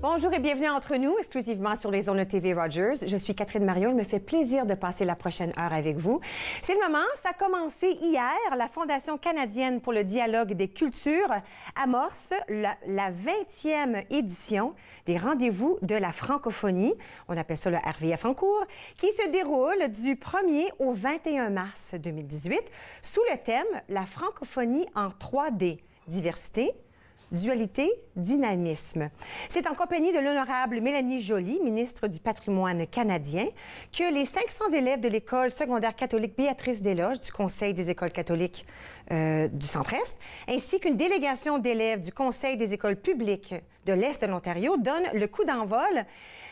Bonjour et bienvenue entre nous, exclusivement sur les ondes de TV Rogers. Je suis Catherine Marion. Il me fait plaisir de passer la prochaine heure avec vous. C'est le moment. Ça a commencé hier. La Fondation canadienne pour le dialogue des cultures amorce la 20e édition des rendez-vous de la francophonie. On appelle ça le RVF en cours, qui se déroule du 1er au 21 mars 2018 sous le thème « La francophonie en 3D, diversité, dualité, dynamisme ». C'est en compagnie de l'honorable Mélanie Joly, ministre du Patrimoine canadien, que les 500 élèves de l'École secondaire catholique Béatrice-Desloges du Conseil des écoles catholiques du Centre-Est, ainsi qu'une délégation d'élèves du Conseil des écoles publiques de l'Est de l'Ontario donnent le coup d'envol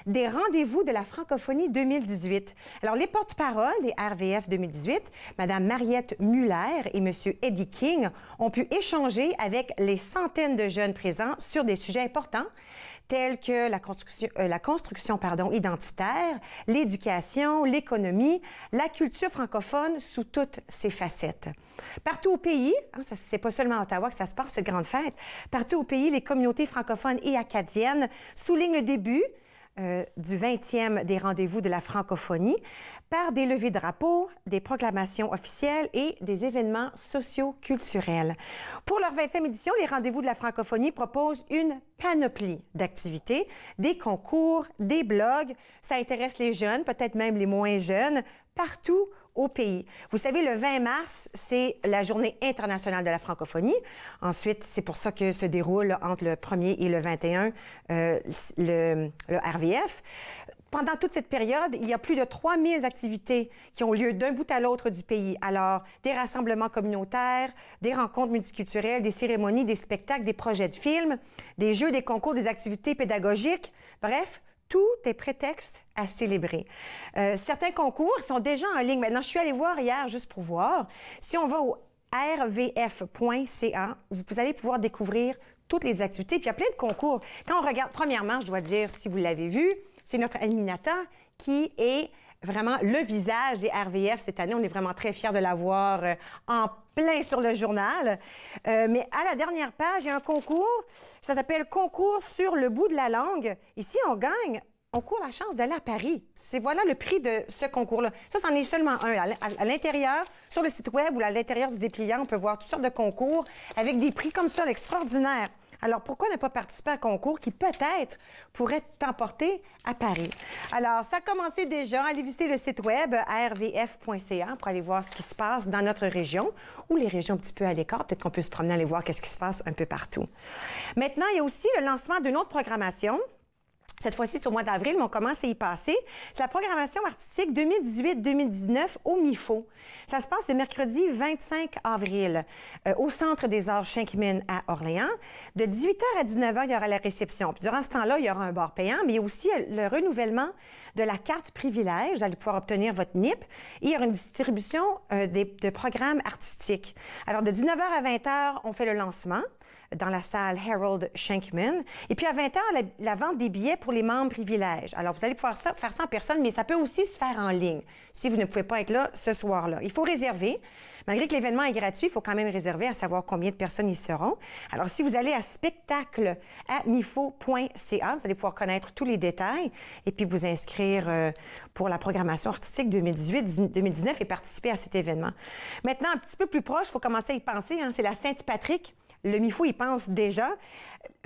des rendez-vous de la francophonie 2018. Alors, les porte-paroles des RVF 2018, Mme Mariette Muller et M. Eddie King, ont pu échanger avec les centaines de jeunes présents sur des sujets importants tels que la construction identitaire, l'éducation, l'économie, la culture francophone sous toutes ses facettes. Partout au pays, c'est pas seulement à Ottawa que ça se passe, cette grande fête, partout au pays, les communautés francophones et acadiennes soulignent le début du 20e des rendez-vous de la francophonie par des levées de drapeaux, des proclamations officielles et des événements socio-culturels. Pour leur 20e édition, les rendez-vous de la francophonie proposent une panoplie d'activités, des concours, des blogs. Ça intéresse les jeunes, peut-être même les moins jeunes, partout au pays. Vous savez, le 20 mars, c'est la Journée internationale de la francophonie. Ensuite, c'est pour ça que se déroule entre le 1er et le 21 le RVF. Pendant toute cette période, il y a plus de 3000 activités qui ont lieu d'un bout à l'autre du pays. Alors, des rassemblements communautaires, des rencontres multiculturelles, des cérémonies, des spectacles, des projets de films, des jeux, des concours, des activités pédagogiques. Bref, tout est prétexte à célébrer. Certains concours sont déjà en ligne. Maintenant, je suis allée voir hier juste pour voir. Si on va au rvf.ca, vous allez pouvoir découvrir toutes les activités. Puis il y a plein de concours. Quand on regarde, premièrement, je dois dire, si vous l'avez vu, c'est notre Aminata qui est vraiment le visage des RVF cette année. On est vraiment très fiers de l'avoir en plein sur le journal. Mais à la dernière page, il y a un concours. Ça s'appelle « Concours sur le bout de la langue ». Ici, on gagne. On court la chance d'aller à Paris. C'est voilà le prix de ce concours-là. Ça, c'en est seulement un. À l'intérieur, sur le site web ou à l'intérieur du dépliant, on peut voir toutes sortes de concours avec des prix comme ça, extraordinaires. Alors, pourquoi ne pas participer à un concours qui, peut-être, pourrait t'emporter à Paris? Alors, ça a commencé déjà. Allez visiter le site web rvf.ca pour aller voir ce qui se passe dans notre région ou les régions un petit peu à l'écart. Peut-être qu'on peut se promener, aller voir qu'est-ce qui se passe un peu partout. Maintenant, il y a aussi le lancement d'une autre programmation. Cette fois-ci, c'est au mois d'avril, mais on commence à y passer. C'est la programmation artistique 2018-2019 au MIFO. Ça se passe le mercredi 25 avril au Centre des arts Schenkman à Orléans. De 18h à 19h, il y aura la réception. Puis durant ce temps-là, il y aura un bar payant, mais il y a aussi le renouvellement de la carte privilège. Vous allez pouvoir obtenir votre NIP. Et il y aura une distribution de programmes artistiques. Alors, de 19h à 20h, on fait le lancement dans la salle Harold Schenkman. Et puis à 20h, la vente des billets pour les membres privilèges. Alors, vous allez pouvoir faire ça en personne, mais ça peut aussi se faire en ligne si vous ne pouvez pas être là ce soir-là. Il faut réserver. Malgré que l'événement est gratuit, il faut quand même réserver à savoir combien de personnes y seront. Alors, si vous allez à spectacle@mifo.ca, vous allez pouvoir connaître tous les détails et puis vous inscrire pour la programmation artistique 2018-2019 et participer à cet événement. Maintenant, un petit peu plus proche, il faut commencer à y penser, c'est la Sainte-Patrick. Le MIFO y pense déjà.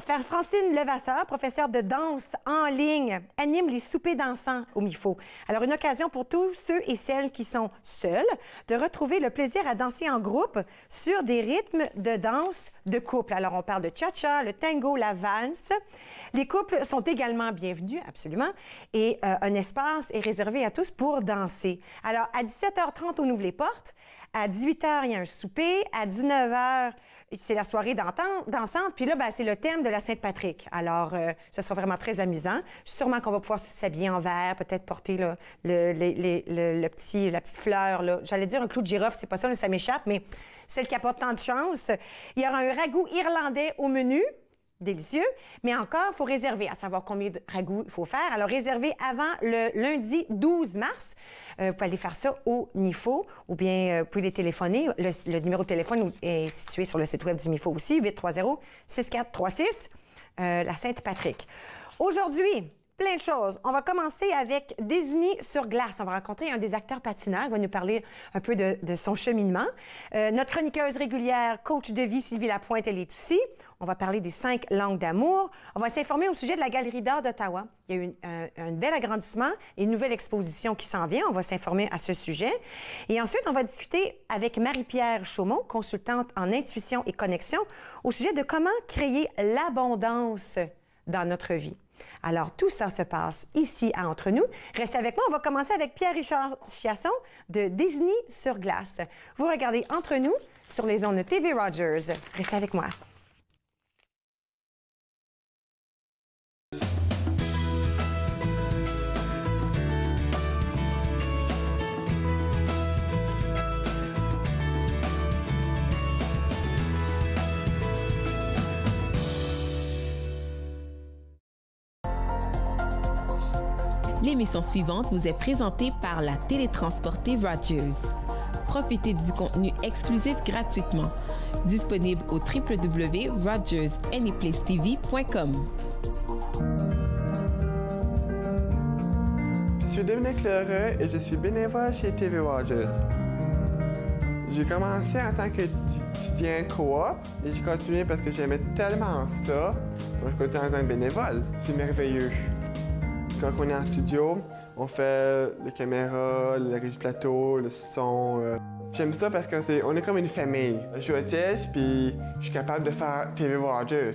Francine Levasseur, professeure de danse en ligne, anime les soupers dansants au MIFO. Alors, une occasion pour tous ceux et celles qui sont seuls de retrouver le plaisir à danser en groupe sur des rythmes de danse de couple. Alors, on parle de cha-cha, le tango, la valse. Les couples sont également bienvenus, absolument, et un espace est réservé à tous pour danser. Alors, à 17h30, on ouvre les portes. À 18h, il y a un souper. À 19h, c'est la soirée dansante. Puis là, c'est le thème de la Sainte-Patrick. Alors, ce sera vraiment très amusant. Sûrement qu'on va pouvoir s'habiller en vert, peut-être porter là, la petite fleur. J'allais dire un clou de girofle, c'est pas ça, là, ça m'échappe, mais celle qui apporte tant de chance. Il y aura un ragoût irlandais au menu. Délicieux, mais encore, il faut réserver, à savoir combien de ragoûts il faut faire. Alors, réservez avant le lundi 12 mars. Vous pouvez aller faire ça au MIFO ou bien vous pouvez les téléphoner. Le numéro de téléphone est situé sur le site web du MIFO aussi, 830-6436, la Sainte-Patrick. Aujourd'hui, plein de choses. On va commencer avec Disney sur glace. On va rencontrer un des acteurs patineurs. Il va nous parler un peu de son cheminement. Notre chroniqueuse régulière, coach de vie, Sylvie Lapointe, elle est aussi. On va parler des 5 langues d'amour. On va s'informer au sujet de la Galerie d'art d'Ottawa. Il y a eu un bel agrandissement et une nouvelle exposition qui s'en vient. On va s'informer à ce sujet. Et ensuite, on va discuter avec Marie-Pierre Chaumont, consultante en intuition et connexion, au sujet de comment créer l'abondance dans notre vie. Alors, tout ça se passe ici à Entre nous. Restez avec moi. On va commencer avec Pierre-Richard Chiasson de Disney sur glace. Vous regardez Entre nous sur les ondes de TV Rogers. Restez avec moi. L'émission suivante vous est présentée par la télétransportée Rogers. Profitez du contenu exclusif gratuitement. Disponible au www.rogersanyplacetv.com. Je suis Dominique Lheureux et je suis bénévole chez TV Rogers. J'ai commencé en tant qu'étudiant coop et j'ai continué parce que j'aimais tellement ça. Donc je continue en tant que bénévole. C'est merveilleux. Quand on est en studio, on fait les caméras, le régie plateau, le son. J'aime ça parce qu'on est comme une famille. Je suis autiste puis je suis capable de faire TV Rogers.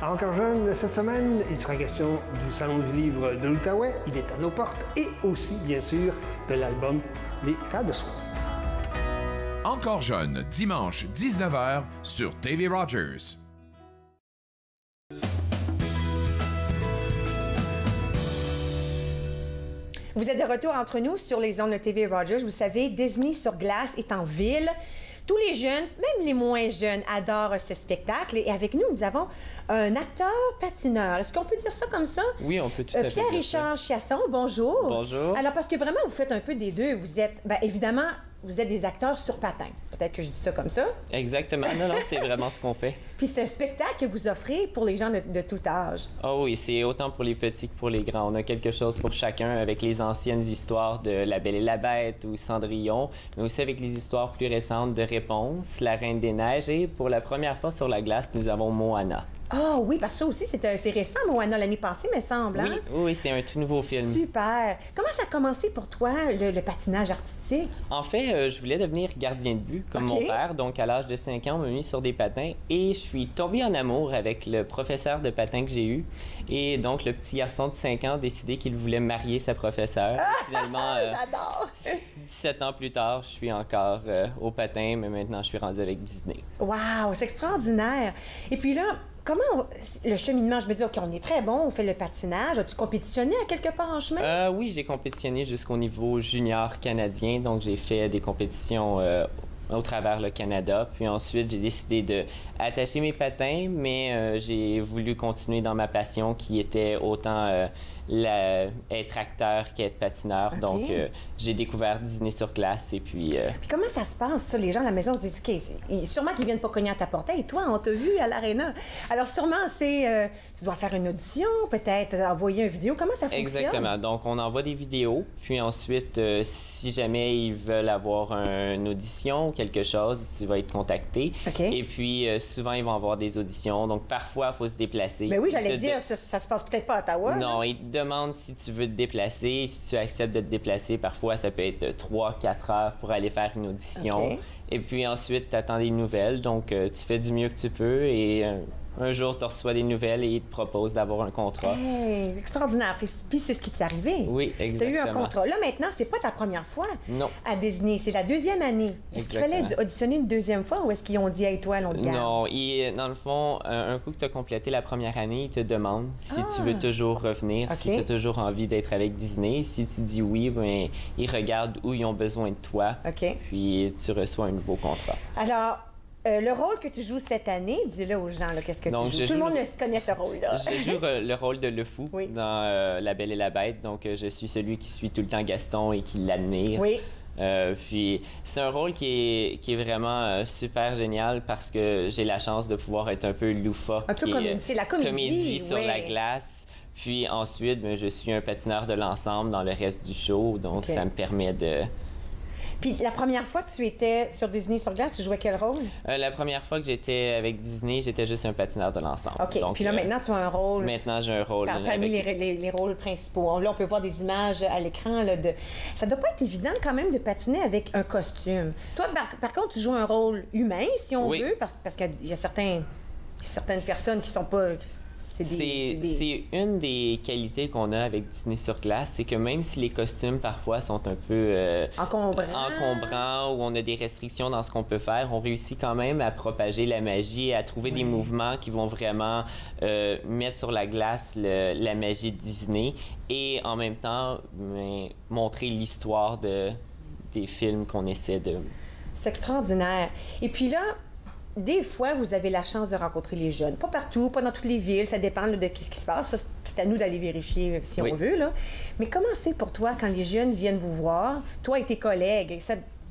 Encore jeune, cette semaine, il sera question du Salon du livre de l'Outaouais. Il est à nos portes et aussi, bien sûr, de l'album Les Rats de soie. Encore jeune, dimanche 19h sur TV Rogers. Vous êtes de retour entre nous sur les ondes de TV Rogers. Vous savez, Disney sur glace est en ville. Tous les jeunes, même les moins jeunes, adorent ce spectacle. Et avec nous, nous avons un acteur patineur. Est-ce qu'on peut dire ça comme ça? Oui, on peut tout à fait dire ça. Pierre-Richard Chiasson, bonjour. Bonjour. Alors, parce que vraiment, vous faites un peu des deux. Vous êtes, bien évidemment, vous êtes des acteurs sur patin. Peut-être que je dis ça comme ça. Exactement. Non, c'est vraiment ce qu'on fait. Puis c'est un spectacle que vous offrez pour les gens de tout âge. Oh oui, c'est autant pour les petits que pour les grands. On a quelque chose pour chacun avec les anciennes histoires de La Belle et la Bête ou Cendrillon, mais aussi avec les histoires plus récentes de Réponse, La Reine des Neiges et pour la première fois sur la glace, nous avons Moana. Ah oui, parce que ça aussi, c'est récent, Moana, l'année passée, me semble. Hein? Oui, c'est un tout nouveau film. Super. Comment ça a commencé pour toi, le patinage artistique? En fait, je voulais devenir gardien de but, comme mon père. Donc, à l'âge de 5 ans, on m'a mis sur des patins et je suis tombée en amour avec le professeur de patin que j'ai eu. Et donc, le petit garçon de 5 ans a décidé qu'il voulait marier sa professeure. Finalement, j'adore! 17 ans plus tard, je suis encore au patin, mais maintenant, je suis rendue avec Disney. Wow, c'est extraordinaire! Et puis là, comment le cheminement, je me dis, OK, on est très bon, on fait le patinage. As-tu compétitionné à quelque part en chemin? Oui, j'ai compétitionné jusqu'au niveau junior canadien. Donc, j'ai fait des compétitions au travers le Canada. Puis ensuite, j'ai décidé d'attacher mes patins, mais j'ai voulu continuer dans ma passion qui était autant être acteur qu'être patineur. Okay. Donc, j'ai découvert Disney sur glace et puis... Puis comment ça se passe, ça? Les gens à la maison se disent, OK, sûrement qu'ils viennent pas cogner à ta porte. Et toi, on t'a vu à l'aréna. Alors, sûrement, c'est... tu dois faire une audition, peut-être envoyer une vidéo. Comment ça fonctionne? Exactement. Donc, on envoie des vidéos. Puis ensuite, si jamais ils veulent avoir une audition ou quelque chose, tu vas être contacté. Okay. Et puis, souvent, ils vont avoir des auditions. Donc, parfois, il faut se déplacer. Mais oui, j'allais dire, ça se passe peut-être pas à Ottawa. Non, ils te demandent si tu veux te déplacer. Si tu acceptes de te déplacer, parfois, ça peut être 3-4 heures pour aller faire une audition. Okay. Et puis ensuite, tu attends des nouvelles. Donc, tu fais du mieux que tu peux et un jour, tu reçois des nouvelles et ils te proposent d'avoir un contrat. Hey, extraordinaire. Puis c'est ce qui t'est arrivé. Oui, exactement. Tu as eu un contrat. Là, maintenant, c'est pas ta première fois Non. à Disney. C'est la deuxième année. Est-ce qu'il fallait auditionner une deuxième fois ou est-ce qu'ils ont dit « Hey, toi, on te garde » ? Non. Dans le fond, un coup que tu as complété la première année, ils te demandent si tu veux toujours revenir, si tu as toujours envie d'être avec Disney. Si tu dis oui, bien, ils regardent où ils ont besoin de toi. Puis tu reçois un nouveau contrat. Alors, le rôle que tu joues cette année, dis-le aux gens, qu'est-ce que tu joues? Tout le monde connaît ce rôle-là. Je joue le rôle de Le Fou dans La Belle et la Bête. Donc, je suis celui qui suit tout le temps Gaston et qui l'admire. Oui. Puis, c'est un rôle qui est vraiment super génial parce que j'ai la chance de pouvoir être un peu loufoque. Un peu c'est la comédie sur la glace. Puis ensuite, bien, je suis un patineur de l'ensemble dans le reste du show. Donc, ça me permet de... Puis la première fois que tu étais sur Disney sur glace, tu jouais quel rôle? La première fois que j'étais avec Disney, j'étais juste un patineur de l'ensemble. OK. Donc, puis là, maintenant, tu as un rôle... Maintenant, j'ai un rôle... Parmi les rôles principaux. Là, on peut voir des images à l'écran. Ça doit pas être évident quand même de patiner avec un costume. Toi, par contre, tu joues un rôle humain, si on veut, parce qu'il y a certaines personnes qui sont pas... C'est une des qualités qu'on a avec Disney sur glace, c'est que même si les costumes parfois sont un peu encombrants ou on a des restrictions dans ce qu'on peut faire, on réussit quand même à propager la magie, à trouver des mouvements qui vont vraiment mettre sur la glace la magie de Disney et en même temps montrer l'histoire des films qu'on essaie de... C'est extraordinaire. Et puis là, des fois, vous avez la chance de rencontrer les jeunes. Pas partout, pas dans toutes les villes, ça dépend de ce qui se passe. Ça, c'est à nous d'aller vérifier si on veut. Là. Mais comment c'est pour toi quand les jeunes viennent vous voir, toi et tes collègues?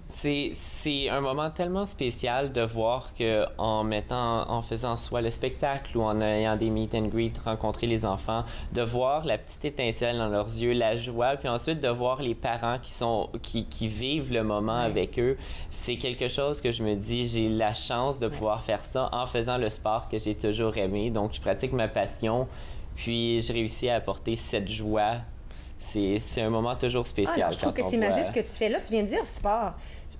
C'est un moment tellement spécial de voir que en faisant soit le spectacle ou en ayant des meet and greet, rencontrer les enfants, de voir la petite étincelle dans leurs yeux, la joie, puis ensuite de voir les parents qui vivent le moment avec eux, c'est quelque chose que je me dis, j'ai la chance de pouvoir faire ça en faisant le sport que j'ai toujours aimé. Donc, je pratique ma passion, puis je réussis à apporter cette joie. C'est un moment toujours spécial. Je trouve que c'est magique ce que tu fais là. Tu viens de dire sport.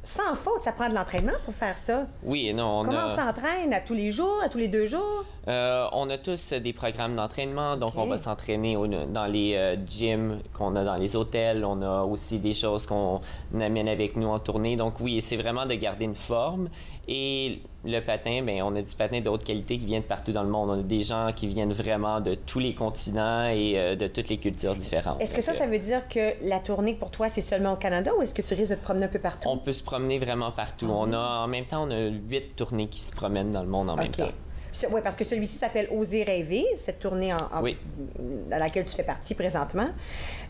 Sans faute, ça prend de l'entraînement pour faire ça. Oui, non. Comment on s'entraîne? À tous les jours? À tous les 2 jours? On a tous des programmes d'entraînement. Donc, on va s'entraîner dans les gyms qu'on a dans les hôtels. On a aussi des choses qu'on amène avec nous en tournée. Donc, oui, c'est vraiment de garder une forme. Et le patin, bien, on a du patin de haute qualité qui vient de partout dans le monde. On a des gens qui viennent vraiment de tous les continents et de toutes les cultures différentes. Est-ce que ça veut dire que la tournée pour toi, c'est seulement au Canada ou est-ce que tu risques de te promener un peu partout? On peut se promener vraiment partout. En même temps, on a 8 tournées qui se promènent dans le monde en même temps. Oui, parce que celui-ci s'appelle Oser rêver, cette tournée à laquelle tu fais partie présentement.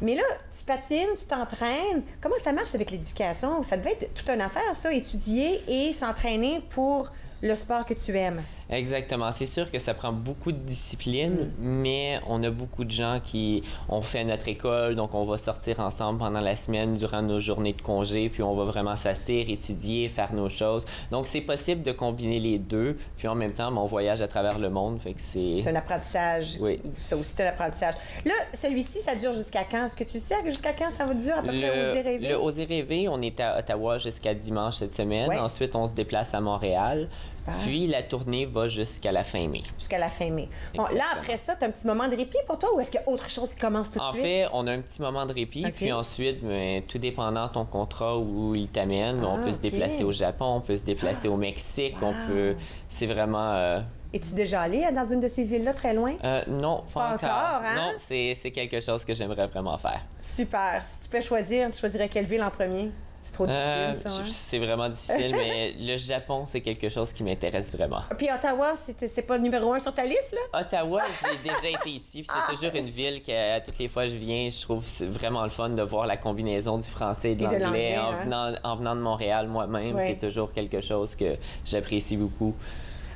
Mais là, tu patines, tu t'entraînes. Comment ça marche avec l'éducation? Ça devait être toute une affaire, ça, étudier et s'entraîner pour le sport que tu aimes. Exactement. C'est sûr que ça prend beaucoup de discipline, mais on a beaucoup de gens qui ont fait notre école, donc on va sortir ensemble pendant la semaine durant nos journées de congé, puis on va vraiment s'asseoir, étudier, faire nos choses. Donc c'est possible de combiner les deux, puis en même temps, on voyage à travers le monde, fait que c'est... C'est un apprentissage. Oui. Ça aussi, c'est un apprentissage. Là, celui-ci, ça dure jusqu'à quand? Est-ce que tu sais jusqu'à quand ça va durer à peu près Oser rêver? Le Oser rêver, on est à Ottawa jusqu'à dimanche cette semaine. Ouais. Ensuite, on se déplace à Montréal. Super. Puis la tournée va jusqu'à la fin mai. Jusqu'à la fin mai. Bon, là, après ça, tu as un petit moment de répit pour toi ou est-ce qu'il y a autre chose qui commence tout de suite? En fait, on a un petit moment de répit, puis ensuite, tout dépendant de ton contrat où il t'amène, on peut se déplacer au Japon, on peut se déplacer au Mexique, on peut... C'est vraiment... Es-tu déjà allé dans une de ces villes-là, très loin? Non, pas encore. Hein? Non, c'est quelque chose que j'aimerais vraiment faire. Super. Si tu peux choisir, tu choisirais quelle ville en premier? C'est trop difficile, ça, hein? C'est vraiment difficile, mais le Japon, c'est quelque chose qui m'intéresse vraiment. Puis Ottawa, c'est pas numéro 1 sur ta liste, là? Ottawa, j'ai déjà été ici, puis c'est toujours une ville qu'à toutes les fois que je viens, je trouve c'est vraiment le fun de voir la combinaison du français et de l'anglais. En venant de Montréal moi-même, c'est toujours quelque chose que j'apprécie beaucoup.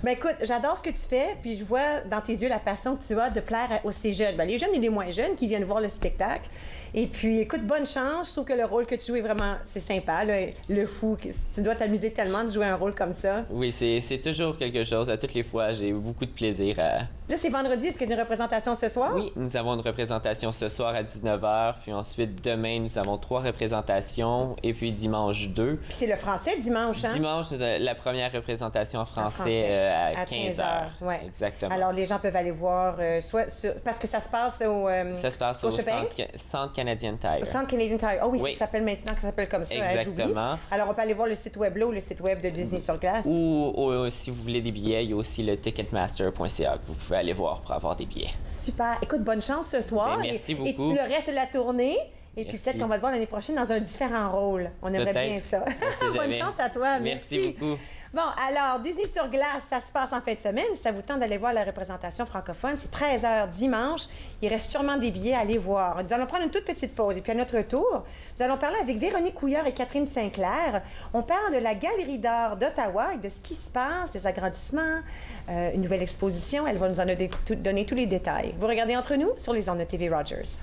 Bien, écoute, j'adore ce que tu fais, puis je vois dans tes yeux la passion que tu as de plaire aux ces jeunes. Bien, les jeunes et les moins jeunes qui viennent voir le spectacle. Et puis, écoute, bonne chance. Je trouve que le rôle que tu joues est vraiment... C'est sympa, là. Le fou. Tu dois t'amuser tellement de jouer un rôle comme ça. Oui, c'est toujours quelque chose. À toutes les fois, j'ai beaucoup de plaisir à... Là, c'est vendredi. Est-ce qu'il y a une représentation ce soir? Oui, nous avons une représentation ce soir à 19h. Puis ensuite, demain, nous avons 3 représentations. Et puis dimanche, 2. Puis c'est le français, dimanche, hein? Dimanche, la première représentation en français à 15 heures. Ouais. Exactement. Alors, les gens peuvent aller voir, parce que ça se passe au... ça se passe au Centre Canadian Tire. Au Centre Canadian Tire. Oh oui, Oui. ça s'appelle maintenant, ça s'appelle comme ça. Exactement. Alors, on peut aller voir le site web là ou le site web de Disney sur glace. Ou si vous voulez des billets, il y a aussi le ticketmaster.ca que vous pouvez aller voir pour avoir des billets. Super. Écoute, bonne chance ce soir. Ben, merci beaucoup. Et le reste de la tournée. Et puis Merci. peut-être qu'on va te voir l'année prochaine dans un différent rôle. On aimerait Peut-être. bien ça. Bonne chance à toi. Merci beaucoup. Bon, alors, Disney sur glace, ça se passe en fin de semaine. Si ça vous tente d'aller voir la représentation francophone, c'est 13h dimanche. Il reste sûrement des billets à aller voir. Nous allons prendre une toute petite pause. Et puis, à notre tour, nous allons parler avec Véronique Couillard et Catherine Sinclair. On parle de la Galerie d'art d'Ottawa et de ce qui se passe, des agrandissements, une nouvelle exposition. Elle va nous en donner tous les détails. Vous regardez Entre nous sur les ondes de TV Rogers.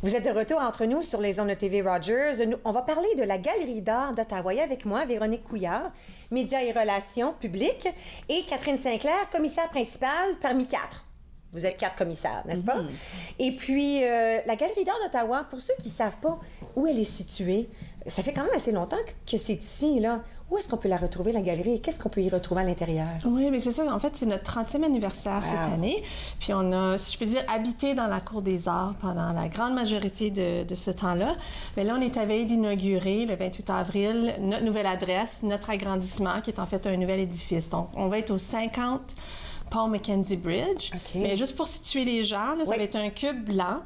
Vous êtes de retour entre nous sur les ondes de TV Rogers. On va parler de la Galerie d'art d'Ottawa. Avec moi, Véronique Couillard, médias et relations publiques, et Catherine Sinclair, commissaire principale parmi 4. Vous êtes 4 commissaires, n'est-ce pas? Et puis, la Galerie d'art d'Ottawa, pour ceux qui ne savent pas où elle est située, ça fait quand même assez longtemps que c'est ici, là. Où est-ce qu'on peut la retrouver, la galerie, et qu'est-ce qu'on peut y retrouver à l'intérieur? Oui, mais c'est ça. En fait, c'est notre 30e anniversaire cette année. Puis on a, si je peux dire, habité dans la Cour des Arts pendant la grande majorité de ce temps-là. Mais là, on est à veille d'inaugurer, le 28 avril, notre nouvelle adresse, notre agrandissement, qui est en fait un nouvel édifice. Donc, on va être au 50 Paul Mackenzie Bridge. Mais juste pour situer les gens, là, ça va être un cube blanc.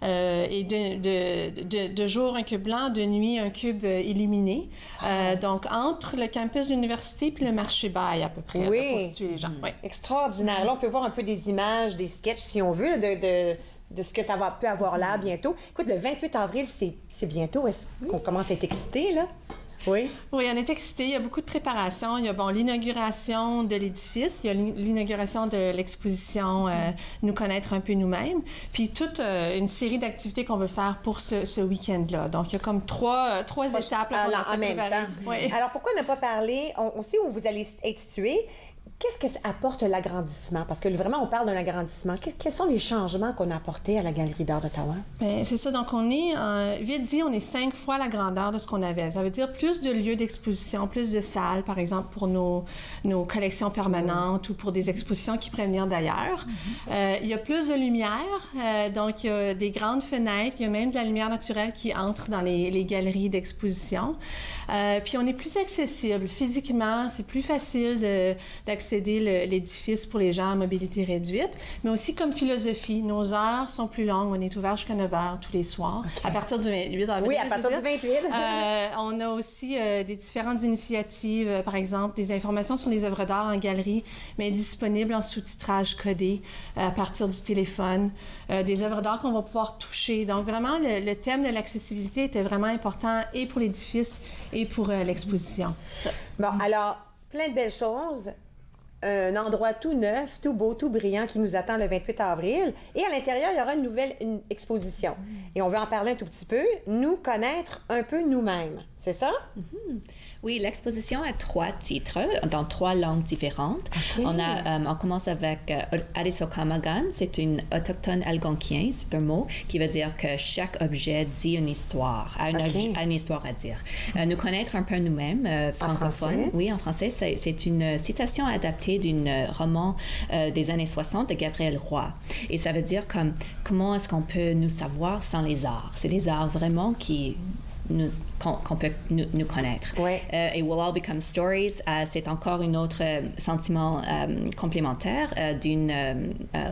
Et de jour, un cube blanc, de nuit, un cube illuminé. Donc, entre le campus de l'université puis le marché Baille, à peu près, pour situer les gens. Oui. Extraordinaire. Là, on peut voir un peu des images, des sketchs, si on veut, de ce que ça peut avoir l'air bientôt. Écoute, le 28 avril, c'est bientôt. Est-ce qu'on commence à être excité, là? Oui. Oui, on est excités. Il y a beaucoup de préparation. Il y a l'inauguration de l'édifice, il y a l'inauguration de l'exposition Nous connaître un peu nous-mêmes, puis toute une série d'activités qu'on veut faire pour ce week-end-là. Donc, il y a comme trois étapes là, en même temps. Oui. Alors, pourquoi ne pas parler, on sait où vous allez être situé. Qu'est-ce que ça apporte l'agrandissement? Parce que vraiment, on parle d'un agrandissement. Quels sont les changements qu'on a apportés à la Galerie d'art d'Ottawa? Bien, c'est ça. Donc, on est, vite dit, on est 5 fois la grandeur de ce qu'on avait. Ça veut dire plus de lieux d'exposition, plus de salles, par exemple, pour nos collections permanentes ou pour des expositions qui pourraient venir d'ailleurs. Il y a plus de lumière. Donc, il y a des grandes fenêtres. Il y a même de la lumière naturelle qui entre dans les galeries d'exposition. Puis, on est plus accessible. Physiquement, c'est plus facile d'accéder l'édifice pour les gens à mobilité réduite, mais aussi comme philosophie. Nos heures sont plus longues. On est ouvert jusqu'à 9 h tous les soirs, à partir du 28 avril. Oui, à partir du 28. On a aussi des différentes initiatives, par exemple, des informations sur les œuvres d'art en galerie, mais disponibles en sous-titrage codé à partir du téléphone, des œuvres d'art qu'on va pouvoir toucher. Donc, vraiment, le thème de l'accessibilité était vraiment important et pour l'édifice et pour l'exposition. Bon, alors, plein de belles choses. Un endroit tout neuf, tout beau, tout brillant qui nous attend le 28 avril. Et à l'intérieur, il y aura une exposition. Et on veut en parler un tout petit peu, nous connaître un peu nous-mêmes. C'est ça? Oui, l'exposition a 3 titres dans 3 langues différentes. Okay. On commence avec Arisokamagan, c'est une autochtone algonquien, c'est un mot qui veut dire que chaque objet dit une histoire, a une histoire à dire. Nous connaître un peu nous-mêmes, francophones. Oui, en français, c'est une citation adaptée d'un roman des années 60 de Gabriel Roy. Et ça veut dire comment est-ce qu'on peut nous savoir sans les arts. C'est les arts vraiment qu'on peut nous connaître. Ouais. Et We'll All Become Stories, c'est encore un autre sentiment complémentaire d'un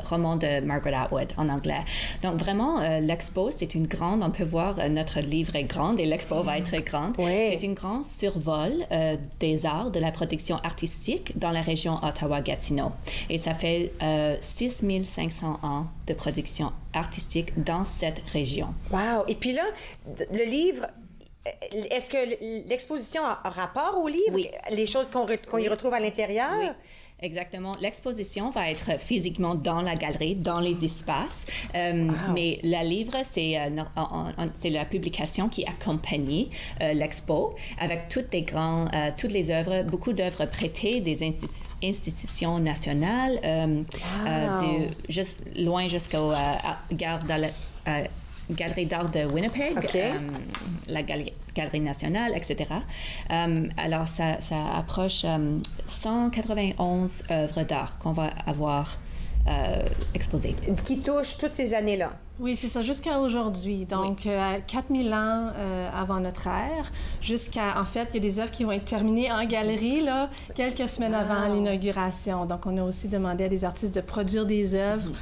roman de Margaret Atwood en anglais. Donc vraiment, l'expo, c'est une grande, on peut voir notre livre est grand et l'expo va être grande. Ouais. C'est un grand survol des arts, de la production artistique dans la région Ottawa-Gatineau. Et ça fait 6500 ans de production artistique dans cette région. Wow! Et puis là, le livre, est-ce que l'exposition a rapport au livre? Oui. Les choses qu'on y retrouve à l'intérieur? Oui. Exactement. L'exposition va être physiquement dans la galerie, dans les espaces, mais le livre, c'est la publication qui accompagne l'expo avec toutes les œuvres, beaucoup d'œuvres prêtées des institutions nationales, loin jusqu'au Galerie d'art de Winnipeg, la Galerie nationale, etc. Alors, ça approche 191 œuvres d'art qu'on va avoir exposées. Qui touchent toutes ces années-là? Oui, c'est ça, jusqu'à aujourd'hui. Donc, 4000 ans avant notre ère, en fait, il y a des œuvres qui vont être terminées en galerie, là, quelques semaines avant l'inauguration. Donc, on a aussi demandé à des artistes de produire des œuvres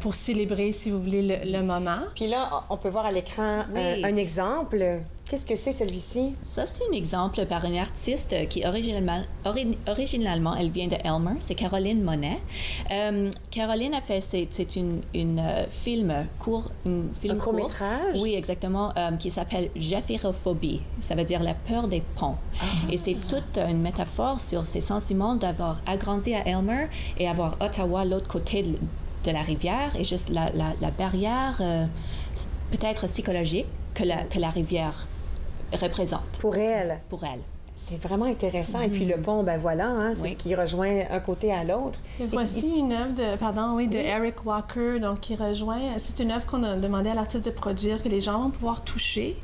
pour célébrer, si vous voulez, le moment. Puis là, on peut voir à l'écran un exemple. Qu'est-ce que c'est, celui-ci? Ça, c'est un exemple par une artiste qui, originalement, elle vient de Elmer. C'est Caroline Monet. Caroline a fait, c'est une film court. Un court-métrage? Oui, exactement, qui s'appelle Japhérophobie. Ça veut dire la peur des ponts. Et c'est toute une métaphore sur ses sentiments d'avoir agrandi à Elmer et avoir Ottawa l'autre côté de la rivière et juste la barrière peut-être psychologique que la rivière représente. Pour elle. Pour elle. C'est vraiment intéressant. Et puis le pont, ben voilà, hein, c'est ce qui rejoint un côté à l'autre. Voici une œuvre de Eric Walker, donc qui rejoint. C'est une œuvre qu'on a demandé à l'artiste de produire, que les gens vont pouvoir toucher.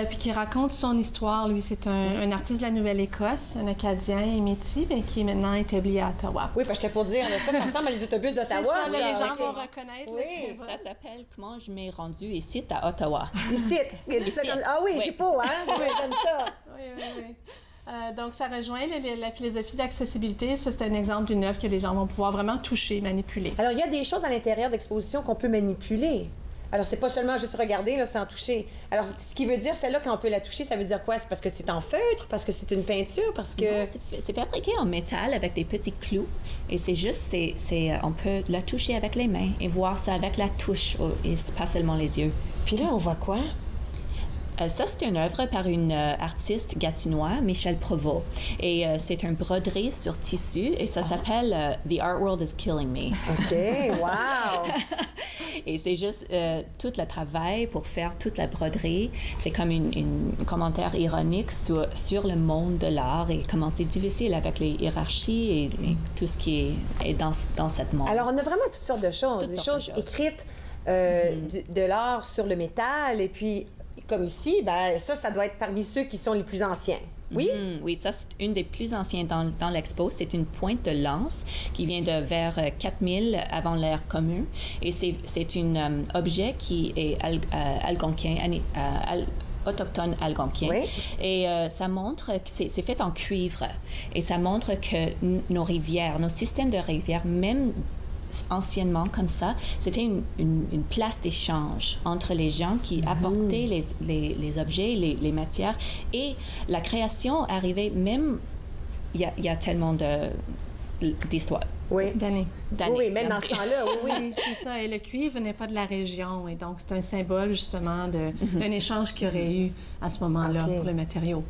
Puis qui raconte son histoire. Lui, c'est un artiste de la Nouvelle-Écosse, un Acadien et métis, mais qui est maintenant établi à Ottawa. Oui, parce que j'étais pour dire, ça ressemble à les autobus d'Ottawa. C'est ça, les gens vont reconnaître. Oui, ça s'appelle « Comment je m'ai rendu ici à Ottawa ». Ici. Ah oui, c'est faux, hein? Oui, j'aime ça. Oui. Donc, ça rejoint la philosophie d'accessibilité. Ça, c'est un exemple d'une œuvre que les gens vont pouvoir vraiment toucher, manipuler. Alors, il y a des choses à l'intérieur d'exposition qu'on peut manipuler. Alors, c'est pas seulement juste regarder, là, sans toucher. Alors, ce qui veut dire, celle-là, quand on peut la toucher, ça veut dire quoi? C'est parce que c'est en feutre, parce que c'est une peinture, parce que... Non, c'est fabriqué en métal avec des petits clous. Et c'est juste, on peut la toucher avec les mains et voir ça avec la touche, et pas seulement les yeux. Puis là, on voit quoi? Ça, c'est une œuvre par une artiste gatinois, Michel Provost. Et c'est un broderie sur tissu et ça s'appelle The Art World is Killing Me. OK, wow! Et c'est juste tout le travail pour faire toute la broderie. C'est comme un commentaire ironique sur le monde de l'art et comment c'est difficile avec les hiérarchies et tout ce qui est dans cette monde. Alors, on a vraiment toutes sortes de choses. Des choses écrites, de l'art sur le métal et puis... Comme ici, ben ça doit être parmi ceux qui sont les plus anciens. Oui? Oui, ça, c'est une des plus anciennes dans l'expo. C'est une pointe de lance qui vient de vers 4000 avant l'ère commune. Et c'est un objet qui est algonquin, autochtone algonquin. Oui. Et ça montre que c'est fait en cuivre. Et ça montre que nos rivières, nos systèmes de rivières, même anciennement comme ça, c'était une place d'échange entre les gens qui apportaient les objets, les matières. Et la création arrivait même, il y a tellement d'histoires. Oui. D'années. Oui, même dans ce temps-là, Oui, c'est ça. Et le cuivre n'est pas de la région. Et donc, c'est un symbole, justement, d'un échange qu'il y aurait eu à ce moment-là pour le matériau.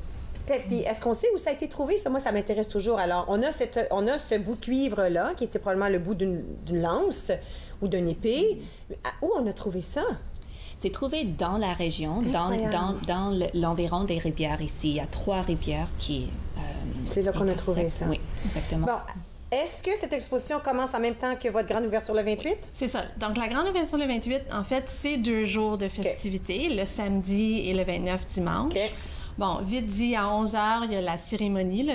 Puis, est-ce qu'on sait où ça a été trouvé? Ça, moi, ça m'intéresse toujours. Alors, on a ce bout de cuivre-là, qui était probablement le bout d'une lance ou d'une épée. Où on a trouvé ça? C'est trouvé dans la région, dans l'environ des rivières ici. Il y a 3 rivières qui... c'est là qu'on a trouvé ça. Oui, exactement. Bon. Est-ce que cette exposition commence en même temps que votre grande ouverture le 28? C'est ça. Donc, la grande ouverture le 28, en fait, c'est 2 jours de festivités, le samedi et le 29 dimanche. Okay. Bon, vite dit, à 11 h, il y a la cérémonie. Là,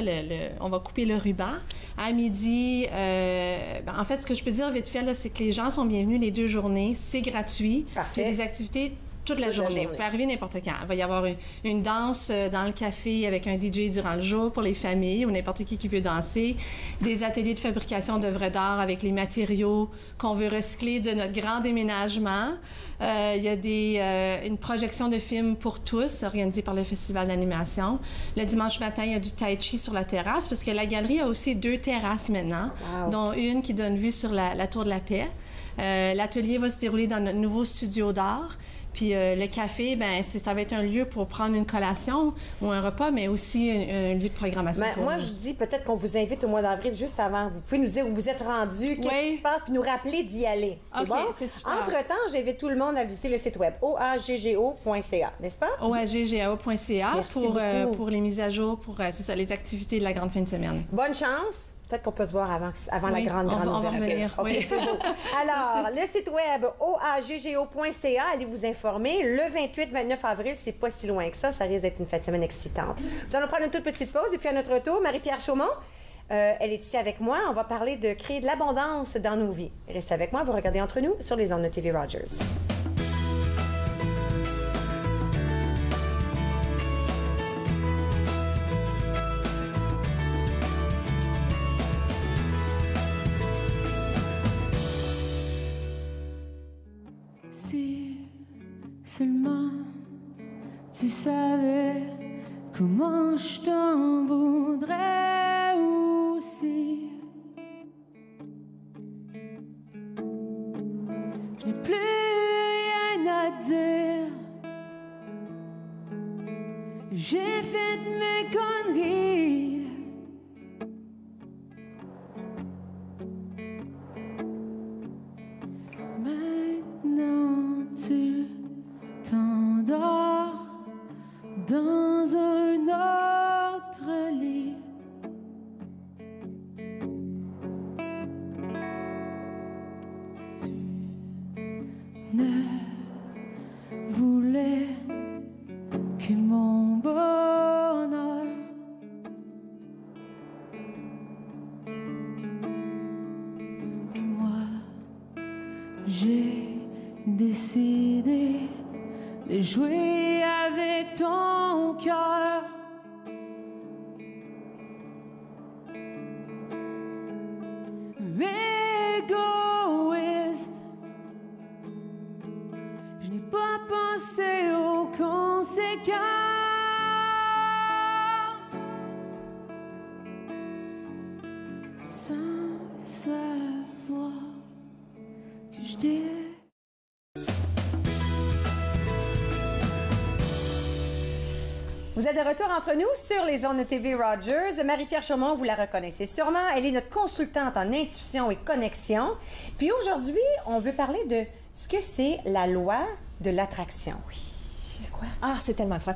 on va couper le ruban. À midi, en fait, ce que je peux dire vite fait, c'est que les gens sont bienvenus les 2 journées. C'est gratuit. Parfait. Il y a des activités toute la journée. Vous pouvez arriver n'importe quand. Il va y avoir une danse dans le café avec un DJ durant le jour pour les familles ou n'importe qui veut danser. Des ateliers de fabrication d'œuvres d'art avec les matériaux qu'on veut recycler de notre grand déménagement. Il y a une projection de films pour tous organisée par le Festival d'animation. Le dimanche matin, il y a du tai chi sur la terrasse parce que la galerie a aussi 2 terrasses maintenant, dont une qui donne vue sur la Tour de la Paix. L'atelier va se dérouler dans notre nouveau studio d'art. Puis le café, ça va être un lieu pour prendre une collation ou un repas, mais aussi un lieu de programmation. Moi, je dis peut-être qu'on vous invite au mois d'avril juste avant. Vous pouvez nous dire où vous êtes rendu, qu'est-ce qui se passe, puis nous rappeler d'y aller. C'est bon? C'est super. Entre-temps, j'invite tout le monde à visiter le site web oaggo.ca, n'est-ce pas? oaggo.ca pour les mises à jour, pour les activités de la grande fin de semaine. Bonne chance! Peut-être qu'on peut se voir avant la grande ouverture. On va revenir. Okay. Oui, c'est beau. Alors, le site web oaggo.ca, allez vous informer. Le 28-29 avril, c'est pas si loin que ça. Ça risque d'être une fin de semaine excitante. Nous allons prendre une toute petite pause et puis à notre retour, Marie-Pierre Chaumont, elle est ici avec moi. On va parler de créer de l'abondance dans nos vies. Restez avec moi, vous regardez Entre nous sur les ondes de TV Rogers. Seulement, tu savais comment je t'en voudrais aussi. Je n'ai plus rien à dire. J'ai fait mes conneries. Maintenant, tu t'endors dans un autre lit. Tu ne voulais que mon bonheur. Et moi, j'ai décidé de jouer avec ton cœur. Égoïste, je n'ai pas pensé aux conséquences. Sans savoir que je t'ai. Vous êtes de retour entre nous sur les ondes de TV Rogers. Marie-Pierre Chaumont, vous la reconnaissez sûrement. Elle est notre consultante en intuition et connexion. Puis aujourd'hui, on veut parler de ce que c'est la loi de l'attraction. Oui. C'est quoi? Ah, c'est tellement le fun.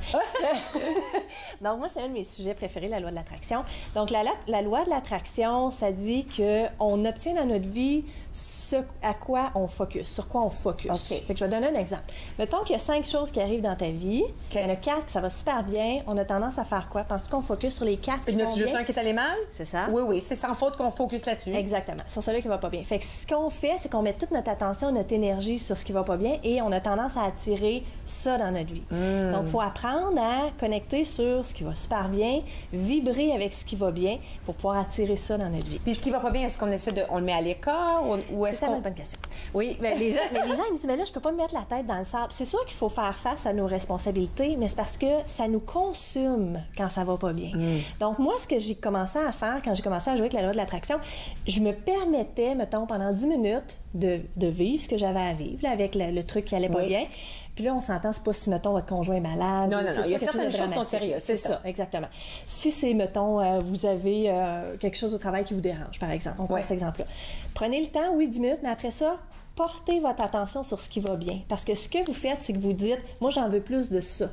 Donc, moi, c'est un de mes sujets préférés, la loi de l'attraction. Donc, la loi de l'attraction, ça dit qu'on obtient dans notre vie ce à quoi on focus, sur quoi on focus. Okay. Fait que je vais donner un exemple. Mettons qu'il y a 5 choses qui arrivent dans ta vie. Il y en a 4 ça va super bien. On a tendance à faire quoi? Parce qu'on focus sur les 4 qui vont bien. Il y en a juste un qui est allé mal? C'est ça. Oui, c'est sans faute qu'on focus là-dessus. Exactement. Sur celui qui va pas bien. Fait que ce qu'on fait, c'est qu'on met toute notre attention, notre énergie sur ce qui va pas bien et on a tendance à attirer ça dans notre vie. Donc, il faut apprendre à connecter sur ce qui va super bien, vibrer avec ce qui va bien pour pouvoir attirer ça dans notre vie. Puis ce qui va pas bien, est-ce qu'on essaie de... On le met à l'écart ou est-ce C'est qu'on... une bonne question. Oui, mais les gens ils disent, mais là, je peux pas me mettre la tête dans le sable. C'est sûr qu'il faut faire face à nos responsabilités, mais c'est parce que ça nous consume quand ça va pas bien. Donc, moi, ce que j'ai commencé à faire quand j'ai commencé à jouer avec la loi de l'attraction, je me permettais, mettons, pendant 10 minutes de vivre ce que j'avais à vivre, là, avec le truc qui allait pas bien. Puis là, on s'entend, c'est pas si, mettons, votre conjoint est malade. Non. Il y a certaines choses qui sont sérieuses. C'est ça, exactement. Si c'est, mettons, vous avez quelque chose au travail qui vous dérange, par exemple. On prend cet exemple-là. Prenez le temps, 10 minutes, mais après ça, portez votre attention sur ce qui va bien. Parce que ce que vous faites, c'est que vous dites, moi, j'en veux plus de ça.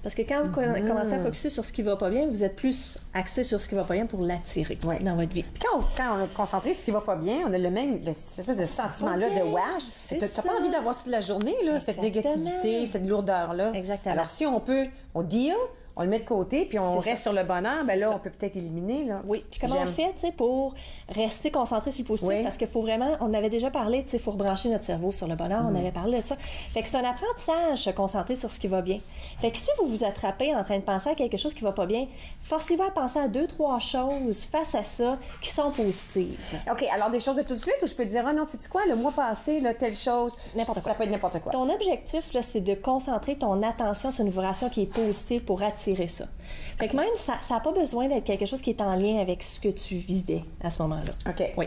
Parce que quand vous commencez à focusser sur ce qui va pas bien, vous êtes plus axé sur ce qui va pas bien pour l'attirer dans votre vie. Puis quand on est concentré sur ce qui va pas bien, on a cette espèce de sentiment-là de wesh. T'as pas envie d'avoir ça toute la journée, là, cette négativité, cette lourdeur-là. Exactement. Alors, si on peut, on deal, on le met de côté, puis on reste sur le bonheur, bien là, on peut peut-être éliminer, là. Oui. Puis comment on fait, tu sais, pour rester concentré sur le positif? Parce qu'il faut vraiment, on avait déjà parlé, tu sais, il faut rebrancher notre cerveau sur le bonheur, on avait parlé de ça. Fait que c'est un apprentissage, se concentrer sur ce qui va bien. Fait que si vous vous attrapez en train de penser à quelque chose qui va pas bien, forcez-vous à penser à 2-3 choses face à ça qui sont positives. OK, alors des choses de tout de suite, où je peux dire, ah non, tu sais quoi, le mois passé, là, telle chose, n'importe quoi. Ça peut être n'importe quoi. Ton objectif, là, c'est de concentrer ton attention sur une vibration qui est positive pour attirer ça. Fait que même, ça n'a pas besoin d'être quelque chose qui est en lien avec ce que tu vivais à ce moment-là. OK. Oui.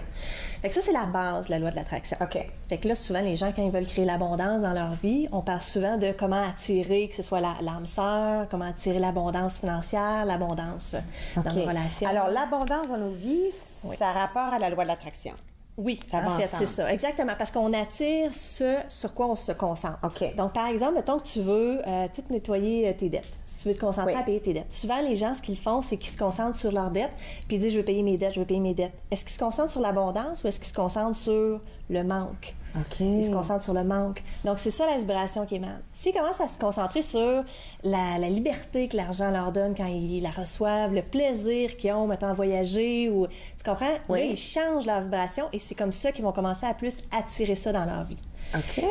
Fait que ça, c'est la base de la loi de l'attraction. OK. Fait que là, souvent, les gens, quand ils veulent créer l'abondance dans leur vie, on parle souvent de comment attirer, que ce soit l'âme sœur, comment attirer l'abondance financière, l'abondance dans nos relations. Alors, l'abondance dans nos vies, ça a rapport à la loi de l'attraction. Oui, en fait, c'est ça. Exactement, parce qu'on attire ce sur quoi on se concentre. OK. Donc, par exemple, mettons que tu veux tout nettoyer tes dettes. Si tu veux te concentrer à payer tes dettes. Souvent, les gens, ce qu'ils font, c'est qu'ils se concentrent sur leurs dettes, puis ils disent, je veux payer mes dettes, je veux payer mes dettes. Est-ce qu'ils se concentrent sur l'abondance ou est-ce qu'ils se concentrent sur le manque? OK. Ils se concentrent sur le manque. Donc, c'est ça la vibration qui émane. S'ils commencent à se concentrer sur la liberté que l'argent leur donne quand ils la reçoivent, le plaisir qu'ils ont, mettons, à voyager, ou tu comprends? Là, ils changent leur vibration et c'est comme ça qu'ils vont commencer à plus attirer ça dans leur vie. OK.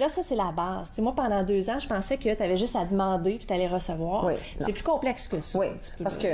Ça, c'est la base. T'sais, moi, pendant 2 ans, je pensais que tu avais juste à demander puis tu allais recevoir. C'est plus complexe que ça. Oui, parce que...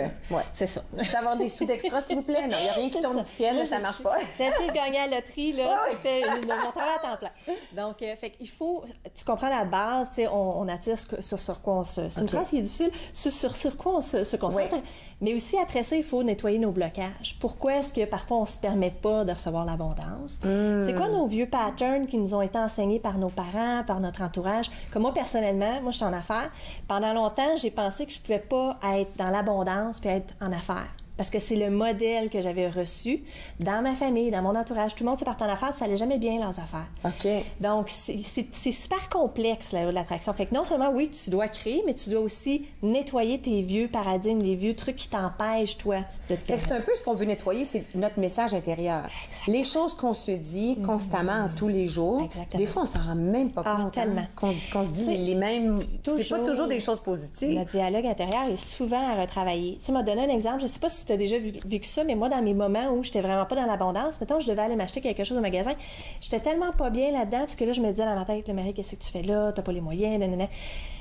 C'est ça. Je peux avoir des sous d'extra, s'il vous plaît. Non, il n'y a rien qui tombe du ciel, là, ça ne marche pas. J'ai essayé de gagner à la loterie, là. C'était mon travail à temps plein. Donc, fait qu'il faut... Tu comprends la base, tu sais, on attire sur quoi on se... C'est une phrase qui est difficile. Sur quoi on se concentre. Mais aussi, après ça, il faut nettoyer nos blocages. Pourquoi est-ce que parfois on ne se permet pas de recevoir l'abondance? C'est quoi nos vieux patterns qui nous ont été enseignés par nos parents, par notre entourage? Comme moi, personnellement, moi, je suis en affaires. Pendant longtemps, j'ai pensé que je ne pouvais pas être dans l'abondance puis être en affaires. Parce que c'est le modèle que j'avais reçu dans ma famille, dans mon entourage. Tout le monde se partait en affaires, puis ça allait jamais bien, leurs affaires. OK. Donc, c'est super complexe, la loi de l'attraction. Fait que non seulement, oui, tu dois créer, mais tu dois aussi nettoyer tes vieux paradigmes, les vieux trucs qui t'empêchent, toi, de te permettre. C'est un peu ce qu'on veut nettoyer, c'est notre message intérieur. Exactement. Les choses qu'on se dit constamment, tous les jours. Exactement. Des fois, on s'en rend même pas compte. Tellement. Qu'on se dit les mêmes... C'est pas toujours des choses positives. Le dialogue intérieur est souvent à retravailler. Tu sais, m'a donné un exemple, je sais pas si tu as déjà vécu ça, mais moi, dans mes moments où j'étais vraiment pas dans l'abondance, mettons, je devais aller m'acheter quelque chose au magasin, j'étais tellement pas bien là-dedans, parce que là, je me disais dans ma tête, le Marie, qu'est-ce que tu fais là? T'as pas les moyens, nanana.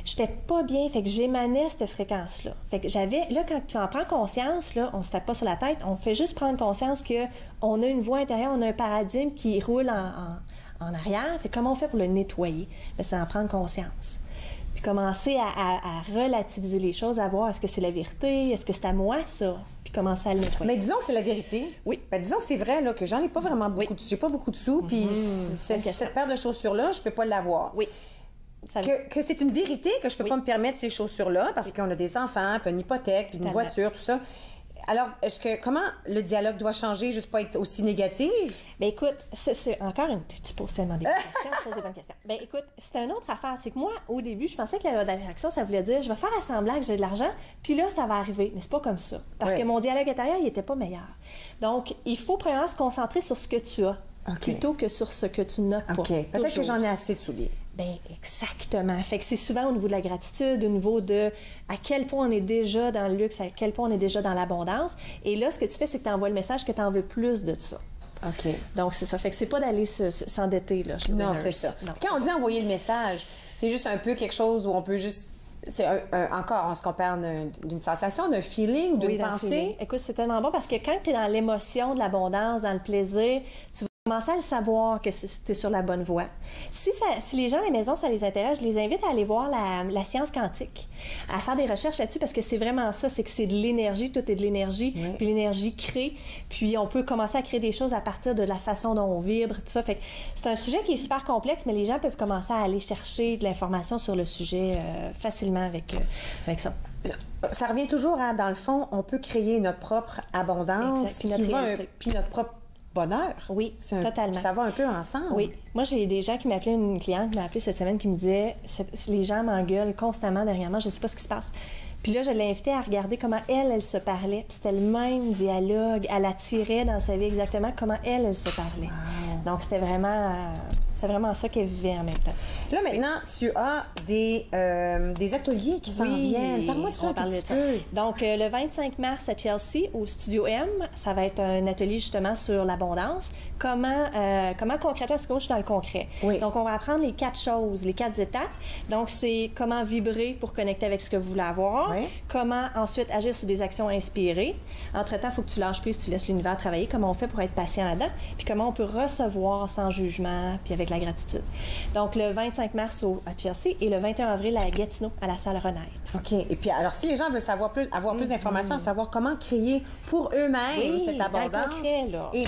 J'étais pas bien, fait que j'émanais cette fréquence-là. Fait que là, quand tu en prends conscience, là, on se tape pas sur la tête, on fait juste prendre conscience qu'on a une voix intérieure, on a un paradigme qui roule en arrière. Fait que comment on fait pour le nettoyer? Bien, c'est en prendre conscience. Puis commencer à relativiser les choses, à voir est-ce que c'est la vérité, est-ce que c'est à moi, ça? Puis commencer à le nettoyer. Mais disons que c'est la vérité. Oui. Ben, disons que c'est vrai, là, que j'en ai pas vraiment beaucoup. J'ai pas beaucoup de sous, puis cette paire de chaussures-là, je peux pas l'avoir. Oui. Que c'est une vérité que je peux pas me permettre ces chaussures-là, parce qu'on a des enfants, puis une hypothèque, puis une voiture, tout ça. Alors, comment le dialogue doit changer, juste pas être aussi négatif? Bien, écoute, c'est encore une... Tu poses tellement des questions, tu poses des bonnes questions. Bien, écoute, c'est une autre affaire. C'est que moi, au début, je pensais que la loi de l'attraction, ça voulait dire, je vais faire semblant que j'ai de l'argent, puis là, ça va arriver. Mais c'est pas comme ça. Parce que mon dialogue intérieur, il était pas meilleur. Donc, il faut premièrement se concentrer sur ce que tu as, plutôt que sur ce que tu n'as pas. Peut-être que j'en ai assez de souliers. Bien, exactement. Fait que c'est souvent au niveau de la gratitude, au niveau de à quel point on est déjà dans le luxe, à quel point on est déjà dans l'abondance. Et là, ce que tu fais, c'est que tu envoies le message que tu en veux plus de ça. OK. Donc, c'est ça. Fait que c'est pas d'aller s'endetter, là. Non, c'est ça. Quand on dit envoyer le message, c'est juste un peu quelque chose où on peut juste c'est encore, on se compare d'une sensation, d'un feeling, d'une pensée. Écoute, c'est tellement bon parce que quand tu es dans l'émotion de l'abondance, dans le plaisir, tu vas commencer à le savoir que tu es sur la bonne voie. Si les gens à la maison, ça les intéresse, je les invite à aller voir la science quantique, à faire des recherches là-dessus parce que c'est vraiment ça, c'est que c'est de l'énergie, tout est de l'énergie, puis l'énergie crée, puis on peut commencer à créer des choses à partir de la façon dont on vibre, tout ça. Fait que c'est un sujet qui est super complexe, mais les gens peuvent commencer à aller chercher de l'information sur le sujet facilement avec ça. Ça revient toujours à, dans le fond, on peut créer notre propre abondance, puis notre propre bonheur. Oui, totalement. Ça va un peu ensemble. Oui. Moi, j'ai des gens qui m'appelaient, une cliente qui m'a appelée cette semaine qui me disait les gens m'engueulent constamment derrière moi, je ne sais pas ce qui se passe. Puis là, je l'ai invitée à regarder comment elle se parlait. Puis c'était le même dialogue. Elle attirait dans sa vie exactement comment elle se parlait. Wow. Donc, c'était vraiment... C'est vraiment ça qu'elle vivait en même temps. Là, maintenant, tu as des ateliers qui s'en viennent. Parle-moi de ça un petit peu. Donc, le 25 mars à Chelsea, au Studio M, ça va être un atelier justement sur l'abondance. Comment concrètement, parce que moi, je suis dans le concret. Oui. Donc, on va apprendre les 4 choses, les 4 étapes. Donc, c'est comment vibrer pour connecter avec ce que vous voulez avoir. Oui. Comment ensuite agir sur des actions inspirées. Entre-temps, il faut que tu lâches prise, tu laisses l'univers travailler. Comment on fait pour être patient là-dedans. Puis comment on peut recevoir sans jugement, puis avec la gratitude. Donc, le 25 mars à Chelsea et le 21 avril à Gatineau, à la salle Renaître. OK. Et puis, alors, si les gens veulent avoir plus d'informations, savoir comment créer pour eux-mêmes cette abondance. Dans le concret, là. Et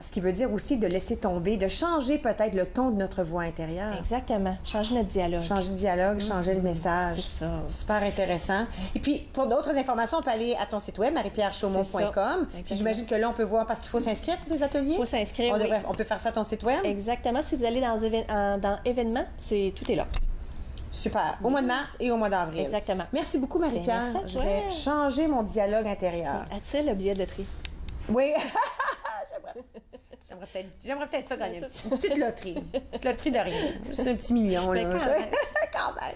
ce qui veut dire aussi de laisser tomber, de changer peut-être le ton de notre voix intérieure. Exactement. Changer notre dialogue. Changer le dialogue, changer le message. C'est ça. Super intéressant. Et puis, pour d'autres informations, on peut aller à ton site web, mariepierrechaumont.com. Puis j'imagine que là, on peut voir, parce qu'il faut s'inscrire pour des ateliers. Il faut s'inscrire, on peut faire ça à ton site web. Exactement. Si vous allez dans événements, tout est là. Super. Au mois de mars et au mois d'avril. Exactement. Merci beaucoup, Marie-Pierre. Je vais changer mon dialogue intérieur. As-tu le billet de loterie? Oui. J'aimerais peut-être ça gagner une petite loterie. Une petite loterie de rien. Juste un petit million, là. Quand même.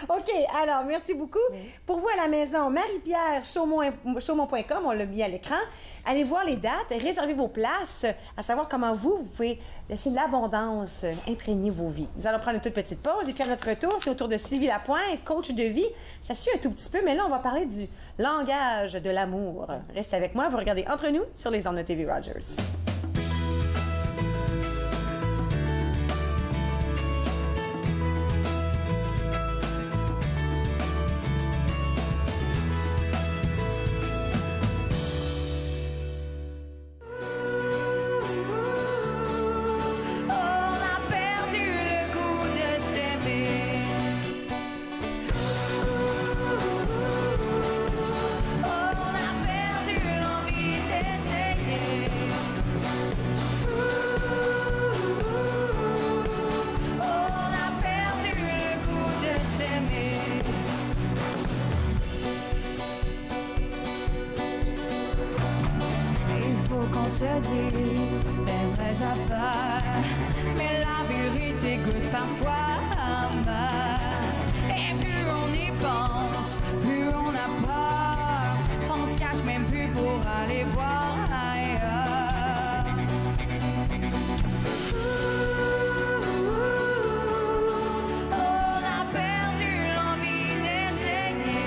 OK. Alors, merci beaucoup. Oui. Pour vous à la maison, mariepierrechaumont.com, on l'a mis à l'écran. Allez voir les dates, réservez vos places, à savoir comment vous pouvez laisser l'abondance imprégner vos vies. Nous allons prendre une toute petite pause et puis à notre retour, c'est au tour de Sylvie Lapointe, coach de vie. Ça suit un tout petit peu, mais là, on va parler du langage de l'amour. Restez avec moi, vous regardez Entre nous sur les ondes de TV Rogers. Se disent les vraies affaires, mais la vérité goûte parfois amer. Et plus on y pense, plus on a peur. On se cache même plus pour aller voir ailleurs. On a perdu l'envie d'essayer.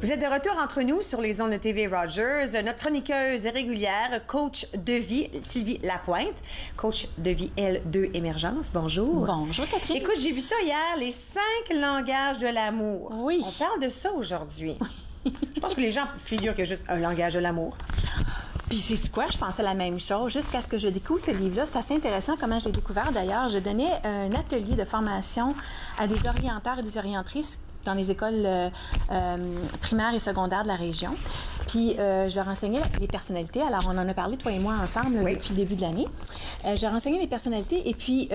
Vous êtes de retour entre nous sur les ondes de TV Rogers. Notre chroniqueuse régulière, coach de vie, Sylvie Lapointe, coach de vie L2 Émergence. Bonjour. Bonjour, Catherine. Écoute, j'ai vu ça hier, les 5 langages de l'amour. Oui. On parle de ça aujourd'hui. Je pense que les gens figurent qu'il y a juste un langage de l'amour. Puis, sais-tu quoi? Je pensais la même chose jusqu'à ce que je découvre ce livre-là. C'est assez intéressant comment je l'ai découvert. D'ailleurs, je donnais un atelier de formation à des orienteurs et des orientrices dans les écoles primaires et secondaires de la région. Puis, je leur enseignais les personnalités. Alors, on en a parlé, toi et moi, ensemble, depuis le début de l'année. Je leur enseignais les personnalités et puis,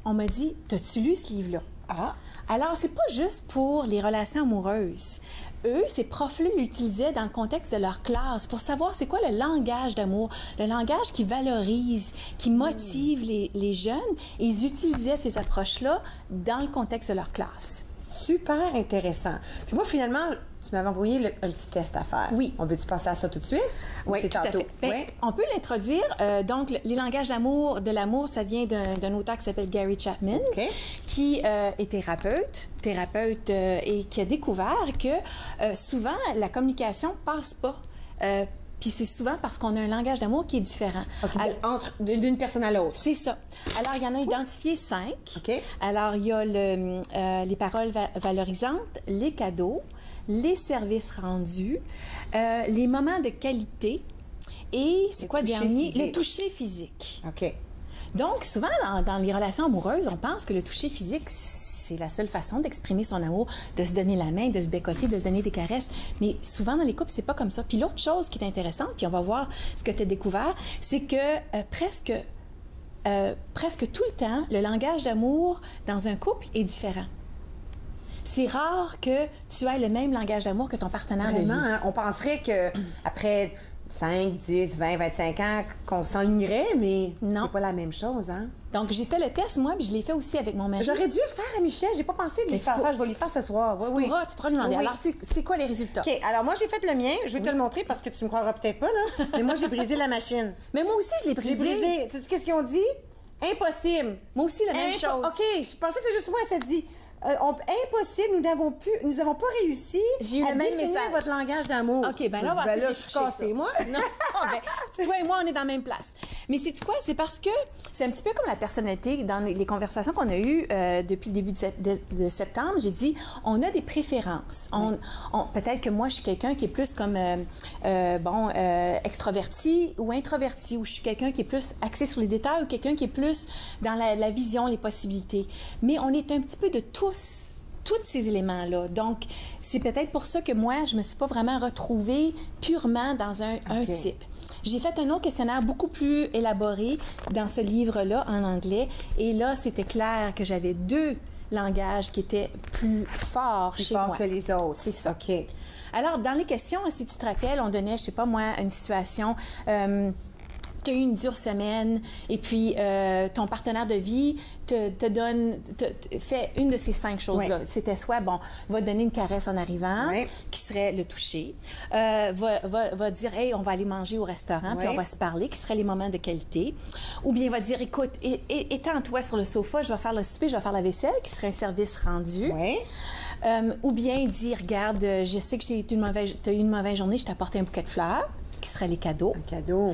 on m'a dit, t'as-tu lu ce livre-là? Ah! Alors, c'est pas juste pour les relations amoureuses. Eux, ces profs-là l'utilisaient dans le contexte de leur classe pour savoir c'est quoi le langage d'amour, le langage qui valorise, qui motive les jeunes. Et ils utilisaient ces approches-là dans le contexte de leur classe. Super intéressant. Puis moi, finalement, tu m'avais envoyé un petit test à faire. Oui. On veut-tu passer à ça tout de suite? Oui, tout à fait. Bien, on peut l'introduire. Donc, les langages de l'amour, ça vient d'un auteur qui s'appelle Gary Chapman, qui est thérapeute et qui a découvert que souvent, la communication passe pas. Puis c'est souvent parce qu'on a un langage d'amour qui est différent. D'une personne à l'autre. C'est ça. Alors, il y en a identifié 5. Alors, il y a les paroles valorisantes, les cadeaux, les services rendus, les moments de qualité et, c'est quoi le dernier? Le toucher physique. OK. Donc, souvent, dans les relations amoureuses, on pense que le toucher physique, c'est la seule façon d'exprimer son amour, de se donner la main, de se bécoter, de se donner des caresses. Mais souvent, dans les couples, c'est pas comme ça. Puis l'autre chose qui est intéressante, puis on va voir ce que tu as découvert, c'est que presque tout le temps, le langage d'amour dans un couple est différent. C'est rare que tu aies le même langage d'amour que ton partenaire de vie. Hein? On penserait qu'après 5, 10, 20, 25 ans, qu'on s'enlignerait, mais c'est pas la même chose, hein? Donc, j'ai fait le test, moi, puis je l'ai fait aussi avec mon mari. J'aurais dû le faire à Michel. J'ai pas pensé de le faire. Je vais le faire ce soir. Tu pourras lui demander. Alors, c'est quoi les résultats? OK. Alors, moi, j'ai fait le mien. Je vais te le montrer parce que tu me croiras peut-être pas, là. Mais moi, j'ai brisé la machine. Mais moi aussi, je l'ai brisé. J'ai brisé. Tu sais qu'est-ce qu'ils ont dit? Impossible. Moi aussi, la même chose. OK. Je pensais que c'est juste moi, ça dit. Impossible, nous n'avons pas réussi à définir votre langage d'amour. OK, ben là, on va je suis cassée, moi. Non, toi et moi, on est dans la même place. Mais sais-tu quoi? C'est parce que c'est un petit peu comme la personnalité. Dans les conversations qu'on a eues depuis le début de septembre, j'ai dit, on a des préférences. Peut-être que moi, je suis quelqu'un qui est plus comme, extraverti ou introverti, ou je suis quelqu'un qui est plus axé sur les détails, ou quelqu'un qui est plus dans la vision, les possibilités. Mais on est un petit peu de tous ces éléments-là. Donc, c'est peut-être pour ça que moi, je me suis pas vraiment retrouvée purement dans un type. J'ai fait un autre questionnaire beaucoup plus élaboré dans ce livre-là, en anglais, et là, c'était clair que j'avais 2 langages qui étaient plus forts chez moi. Plus forts que les autres. C'est ça. OK. Alors, dans les questions, si tu te rappelles, on donnait, je sais pas moi, une situation... tu as eu une dure semaine et puis ton partenaire de vie fait une de ces 5 choses-là. C'était soit, va te donner une caresse en arrivant, qui serait le toucher, va dire, hey, on va aller manger au restaurant, puis on va se parler, qui seraient les moments de qualité, ou bien va dire, écoute, étends-toi sur le sofa, je vais faire le souper, je vais faire la vaisselle, qui serait un service rendu. Ou bien dire, regarde, je sais que tu as eu une mauvaise journée, je t'ai apporté un bouquet de fleurs, qui seraient les cadeaux. Un cadeau.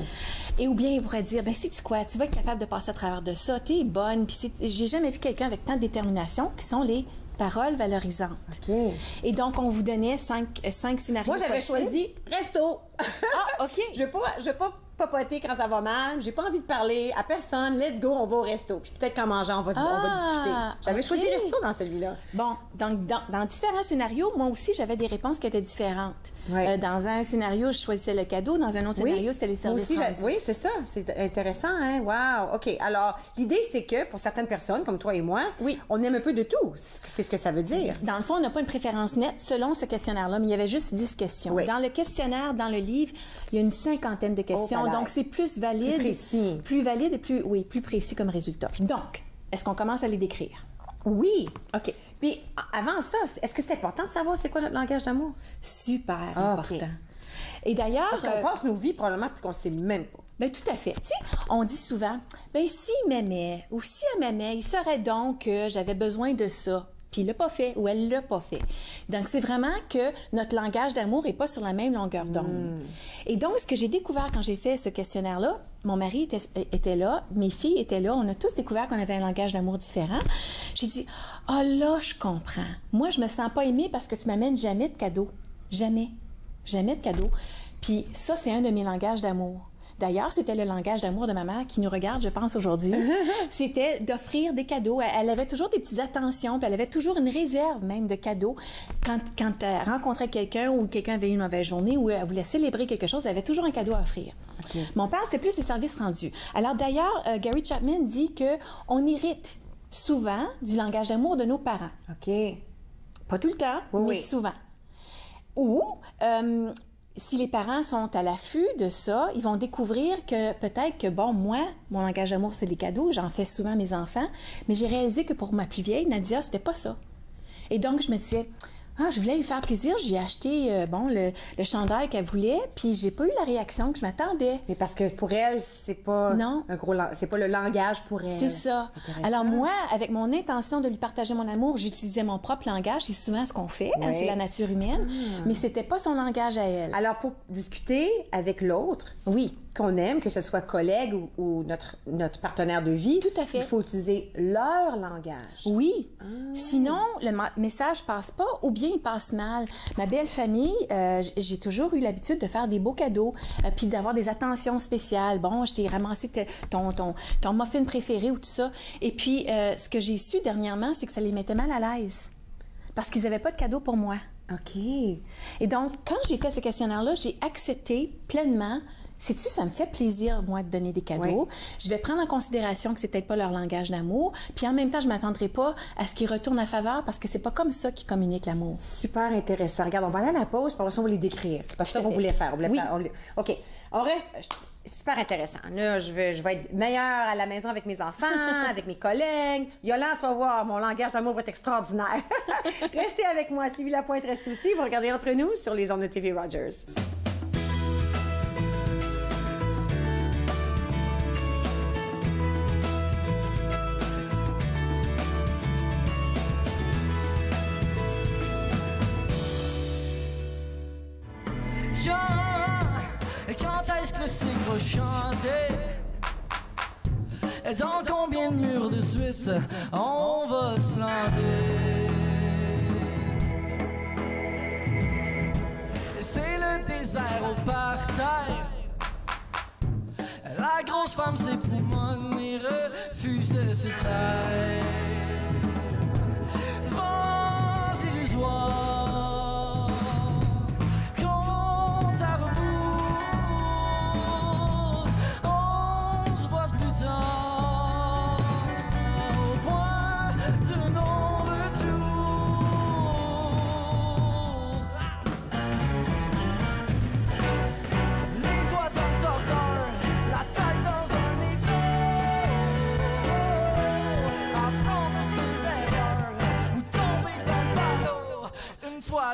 Et ou bien il pourrait dire, sais-tu quoi, tu vas être capable de passer à travers de ça, t'es bonne. Puis j'ai jamais vu quelqu'un avec tant de détermination, qui sont les paroles valorisantes. OK. Et donc, on vous donnait 5 scénarios. Moi, j'avais choisi resto. Ah, OK. Je veux pas papoter quand ça va mal. J'ai pas envie de parler à personne. Let's go, on va au resto. Puis peut-être qu'en mangeant, on va discuter. J'avais choisi resto dans celui-là. Bon, donc dans différents scénarios, moi aussi, j'avais des réponses qui étaient différentes. Dans un scénario, je choisissais le cadeau. Dans un autre scénario, c'était les services rendus. Oui, c'est ça. C'est intéressant, hein? Wow. OK. Alors, l'idée, c'est que pour certaines personnes, comme toi et moi, on aime un peu de tout. C'est ce que ça veut dire. Dans le fond, on n'a pas une préférence nette selon ce questionnaire-là, mais il y avait juste 10 questions. Dans le questionnaire, dans le livre, il y a une 50aine de questions. Donc, c'est plus valide. Plus précis. Plus valide et plus précis comme résultat. Donc, est-ce qu'on commence à les décrire? Oui. OK. Puis, avant ça, est-ce que c'est important de savoir c'est quoi notre langage d'amour? Super important. Et d'ailleurs... Parce qu'on passe nos vies probablement puis qu'on ne sait même pas. Bien, tout à fait. Tu sais, on dit souvent, s'il m'aimait ou si elle m'aimait, il saurait donc que j'avais besoin de ça. Puis il l'a pas fait ou elle l'a pas fait. Donc, c'est vraiment que notre langage d'amour n'est pas sur la même longueur d'onde. Et donc, ce que j'ai découvert quand j'ai fait ce questionnaire-là, mon mari était là, mes filles étaient là, on a tous découvert qu'on avait un langage d'amour différent. J'ai dit, là, je comprends. Moi, je me sens pas aimée parce que tu m'amènes jamais de cadeaux. Jamais. Jamais de cadeaux. Puis ça, c'est un de mes langages d'amour. D'ailleurs, c'était le langage d'amour de ma mère qui nous regarde, je pense, aujourd'hui. C'était d'offrir des cadeaux. Elle avait toujours des petites attentions, puis elle avait toujours une réserve même de cadeaux. Quand elle rencontrait quelqu'un ou quelqu'un avait une mauvaise journée ou elle voulait célébrer quelque chose, elle avait toujours un cadeau à offrir. Okay. Mon père, c'était plus les services rendus. Alors d'ailleurs, Gary Chapman dit qu'on hérite souvent du langage d'amour de nos parents. OK. Pas tout le temps, mais souvent. Ou... si les parents sont à l'affût de ça, ils vont découvrir que peut-être que, bon, moi, mon langage d'amour, c'est les cadeaux. J'en fais souvent à mes enfants. Mais j'ai réalisé que pour ma plus vieille, Nadia, c'était pas ça. Et donc, je me disais, je voulais lui faire plaisir. Je lui ai acheté, le chandail qu'elle voulait. Puis, j'ai pas eu la réaction que je m'attendais. Mais parce que pour elle, c'est pas c'est pas le langage pour elle. C'est ça. Alors, moi, avec mon intention de lui partager mon amour, j'utilisais mon propre langage. C'est souvent ce qu'on fait. Hein, c'est la nature humaine. Mais c'était pas son langage à elle. Alors, pour discuter avec l'autre, qu'on aime, que ce soit collègue ou notre partenaire de vie, tout à fait. Il faut utiliser leur langage. Oui. Sinon, le message passe pas ou bien il passe mal. Ma belle famille, j'ai toujours eu l'habitude de faire des beaux cadeaux puis d'avoir des attentions spéciales. Bon, je t'ai ramassé ton muffin préféré ou tout ça. Et puis, ce que j'ai su dernièrement, c'est que ça les mettait mal à l'aise parce qu'ils n'avaient pas de cadeaux pour moi. OK. Et donc, quand j'ai fait ce questionnaire-là, j'ai accepté pleinement. Sais-tu, ça me fait plaisir, moi, de donner des cadeaux. Oui. Je vais prendre en considération que c'est peut-être pas leur langage d'amour. Puis en même temps, je m'attendrai pas à ce qu'ils retournent à faveur parce que c'est pas comme ça qu'ils communiquent l'amour. Super intéressant. Regarde, on va aller à la pause, puis après ça, on va les décrire. Parce que ça qu'on voulait faire. OK. On reste... Super intéressant. Là, je vais être meilleure à la maison avec mes enfants, avec mes collègues. Yolande, tu vas voir, mon langage d'amour va être extraordinaire. Restez avec moi. Sylvie Lapointe reste aussi. Vous regardez Entre nous sur les ondes de TV Rogers. Quand est-ce que le cycle va chanter? Dans combien de murs de suite on va se planter? C'est le désert au parterre. La grosse femme s'époumonne et refuse de se taire. Vents illusoires.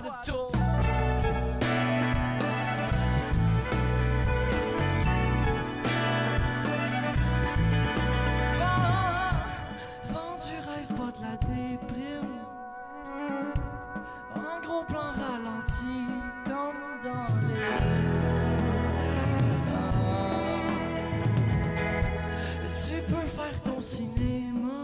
De tour. Vent du rêve, pas de la déprime. En gros plan ralenti, comme dans les tu peux faire ton cinéma.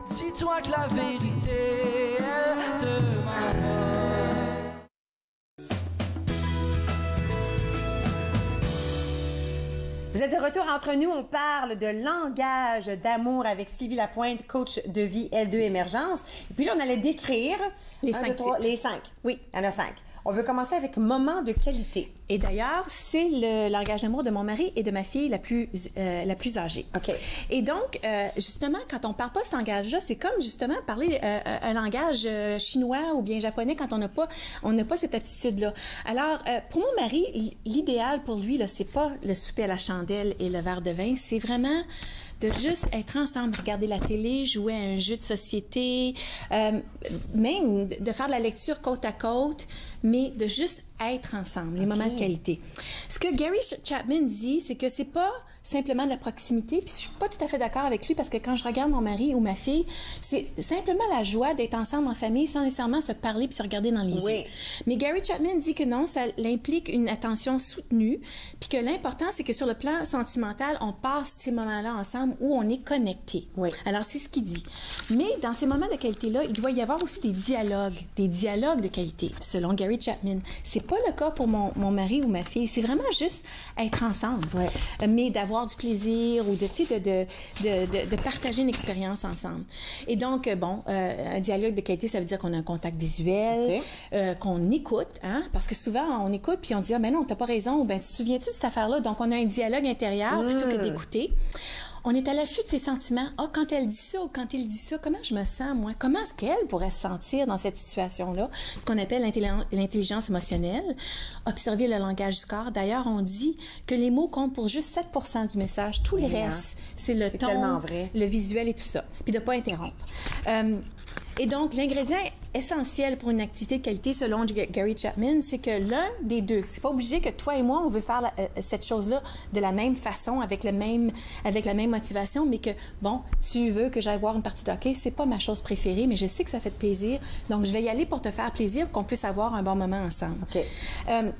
Dis-toi que la vérité, elle te m'envoie. Vous êtes de retour Entre nous. On parle de langage d'amour avec Sylvie Lapointe, coach de vie L2 Émergence. Et puis là, on allait décrire les 5 types. Les 5. Oui. Il y en a 5. On veut commencer avec moment de qualité. Et d'ailleurs, c'est le langage d'amour de mon mari et de ma fille la plus âgée. OK. Et donc, justement, quand on ne parle pas ce langage-là, c'est comme justement parler un langage chinois ou bien japonais quand on n'a pas cette attitude-là. Alors, pour mon mari, l'idéal pour lui, là, c'est pas le souper à la chandelle et le verre de vin, c'est vraiment de juste être ensemble, regarder la télé, jouer à un jeu de société, même de faire de la lecture côte à côte, mais de juste être ensemble, les moments de qualité. Ce que Gary Chapman dit, c'est que c'est pas simplement de la proximité, puis je suis pas tout à fait d'accord avec lui parce que quand je regarde mon mari ou ma fille, c'est simplement la joie d'être ensemble en famille sans nécessairement se parler puis se regarder dans les yeux. Mais Gary Chapman dit que non, ça implique une attention soutenue, puis que l'important, c'est que sur le plan sentimental, on passe ces moments-là ensemble où on est connecté. Alors, c'est ce qu'il dit. Mais dans ces moments de qualité-là, il doit y avoir aussi des dialogues de qualité. Selon Gary Chapman, c'est pas le cas pour mon mari ou ma fille. C'est vraiment juste être ensemble, mais d'avoir du plaisir ou de partager une expérience ensemble. Et donc, bon, un dialogue de qualité, ça veut dire qu'on a un contact visuel, qu'on écoute, hein, parce que souvent, on écoute puis on dit « Ah, ben non, t'as pas raison » ou « Ben, tu te souviens-tu de cette affaire-là? » Donc, on a un dialogue intérieur plutôt que d'écouter. On est à l'affût de ses sentiments. Ah, quand elle dit ça ou quand il dit ça, comment je me sens, moi? Comment est-ce qu'elle pourrait se sentir dans cette situation-là? Ce qu'on appelle l'intelligence émotionnelle. Observer le langage du corps. D'ailleurs, on dit que les mots comptent pour juste 7% du message. Tout le reste, c'est le ton, le visuel et tout ça. Puis de ne pas interrompre. Et donc, l'ingrédient essentiel pour une activité de qualité, selon Gary Chapman, c'est que l'un des deux, c'est pas obligé que toi et moi, on veut faire cette chose-là de la même façon, avec la même motivation, mais que, bon, tu veux que j'aille voir une partie de hockey, c'est pas ma chose préférée, mais je sais que ça fait plaisir, donc je vais y aller pour te faire plaisir, qu'on puisse avoir un bon moment ensemble.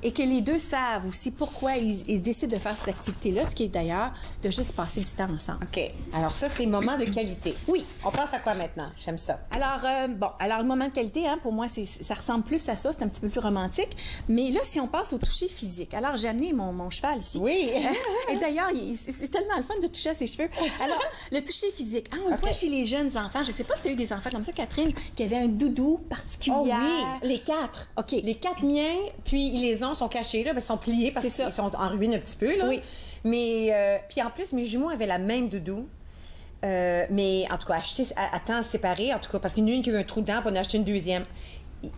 Et que les deux savent aussi pourquoi ils décident de faire cette activité-là, ce qui est d'ailleurs de juste passer du temps ensemble. OK. Alors ça, c'est le moment de qualité. Oui. On passe à quoi maintenant? J'aime ça. Alors le moment de qualité, hein, pour moi, ça ressemble plus à ça, c'est un petit peu plus romantique. Mais là, si on passe au toucher physique, alors j'ai amené mon cheval ici. Oui! Et d'ailleurs, c'est tellement le fun de toucher à ses cheveux. Alors, le toucher physique, on le voit chez les jeunes enfants. Je sais pas si tu as eu des enfants comme ça, Catherine, qui avaient un doudou particulier. Oh oui, les 4. OK. Les 4 miens, puis ils les ont, sont cachés là, ils sont pliés parce qu'ils sont en ruine un petit peu, là. Oui. Mais, puis en plus, mes jumeaux avaient la même doudou. Mais en tout cas, acheter à temps séparé, en tout cas, parce qu'il y en a une qui a eu un trou dedans, puis on a acheté une deuxième.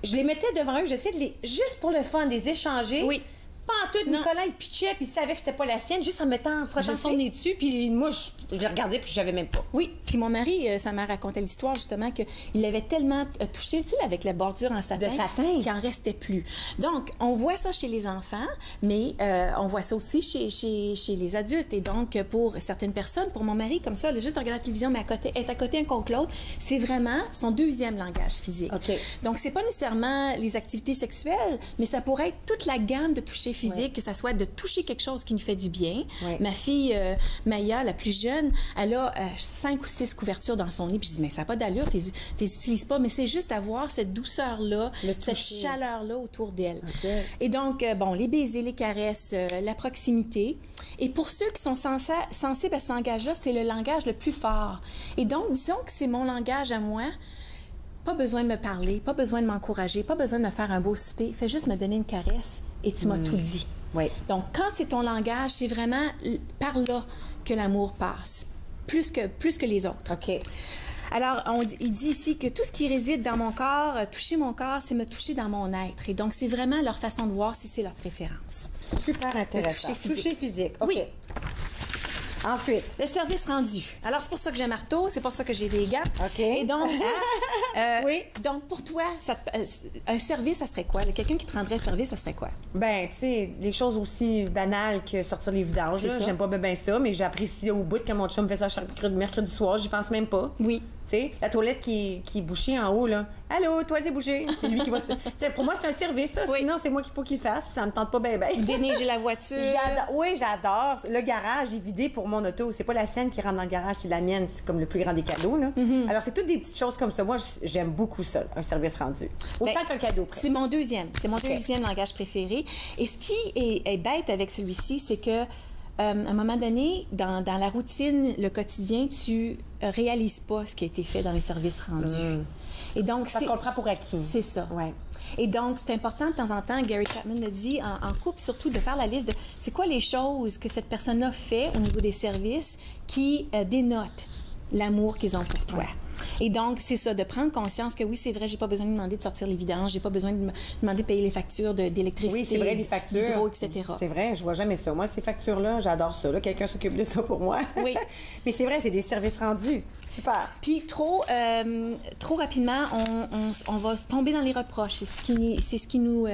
Je les mettais devant eux, j'essayais de les, juste pour le fun, les échanger. Oui. Pas en tout, Nicolas, il pitchait, puis il savait que c'était pas la sienne, juste en mettant, frottant son nez dessus, puis moi, je les regardais, puis je savais même pas. Oui, puis mon mari, ça m'a raconté l'histoire, justement, qu'il l'avait tellement touché, tu sais, avec la bordure en satin. De satin. Qu'il en restait plus. Donc, on voit ça chez les enfants, mais on voit ça aussi chez les adultes. Et donc, pour certaines personnes, pour mon mari, comme ça, juste regarder la télévision, mais être à côté un contre l'autre, c'est vraiment son deuxième langage physique. OK. Donc, c'est pas nécessairement les activités sexuelles, mais ça pourrait être toute la gamme de toucher physique, que ça soit de toucher quelque chose qui nous fait du bien. Ma fille, Maya, la plus jeune, elle a 5 ou 6 couvertures dans son lit, puis je dis, mais ça n'a pas d'allure, tu les utilises pas, mais c'est juste d'avoir cette douceur-là, cette chaleur-là autour d'elle. Et donc, bon, les baisers, les caresses, la proximité. Et pour ceux qui sont sensibles à ce langage-là, c'est le langage le plus fort. Et donc, disons que c'est mon langage à moi. Pas besoin de me parler, pas besoin de m'encourager, pas besoin de me faire un beau souper. Fais juste me donner une caresse et tu m'as tout dit. Donc, quand c'est ton langage, c'est vraiment par là que l'amour passe, plus que les autres. Alors, il dit ici que tout ce qui réside dans mon corps, toucher mon corps, c'est me toucher dans mon être. Et donc, c'est vraiment leur façon de voir si c'est leur préférence. Super intéressant. Toucher physique. OK. Oui. Ensuite. Le service rendu. Alors, c'est pour ça que j'ai un marteau, c'est pour ça que j'ai des gants. OK. Et donc, donc pour toi, un service, ça serait quoi? Quelqu'un qui te rendrait service, ça serait quoi? Ben, tu sais, des choses aussi banales que sortir les vidanges. J'aime pas bien ça, mais j'apprécie au bout que mon chum fait ça chaque mercredi soir. J'y pense même pas. Oui. Tu sais, la toilette qui est bouchée en haut, là. Allô, toi, t'es bouché. C'est lui qui va se... pour moi, c'est un service, ça. Sinon, c'est moi qu'il faut qu'il fasse, puis ça me tente pas bien, bien. Déneiger la voiture. Oui, j'adore. Le garage est vidé pour mon auto. C'est pas la sienne qui rentre dans le garage, c'est la mienne. C'est comme le plus grand des cadeaux, là. Alors, c'est toutes des petites choses comme ça. Moi, j'aime beaucoup ça, un service rendu. Autant qu'un cadeau, presque. C'est mon deuxième. C'est mon deuxième langage préféré. Et ce qui est bête avec celui-ci, c'est que à un moment donné, dans la routine, le quotidien, tu réalises pas ce qui a été fait dans les services rendus. Et donc, parce qu'on le prend pour acquis. C'est ça. Et donc, c'est important de temps en temps, Gary Chapman le dit, en couple surtout, de faire la liste de c'est quoi les choses que cette personne-là fait au niveau des services qui dénotent l'amour qu'ils ont pour toi. Et donc, c'est ça, de prendre conscience que oui, c'est vrai, j'ai pas besoin de demander de sortir les vidanges, j'ai pas besoin de demander de payer les factures d'électricité, oui, c'est vrai, les factures, d'hydro, etc. C'est vrai, je vois jamais ça. Moi, ces factures-là, j'adore ça. Quelqu'un s'occupe de ça pour moi. Oui. Mais c'est vrai, c'est des services rendus. Super. Puis trop rapidement, on va se tomber dans les reproches. C'est ce qui nous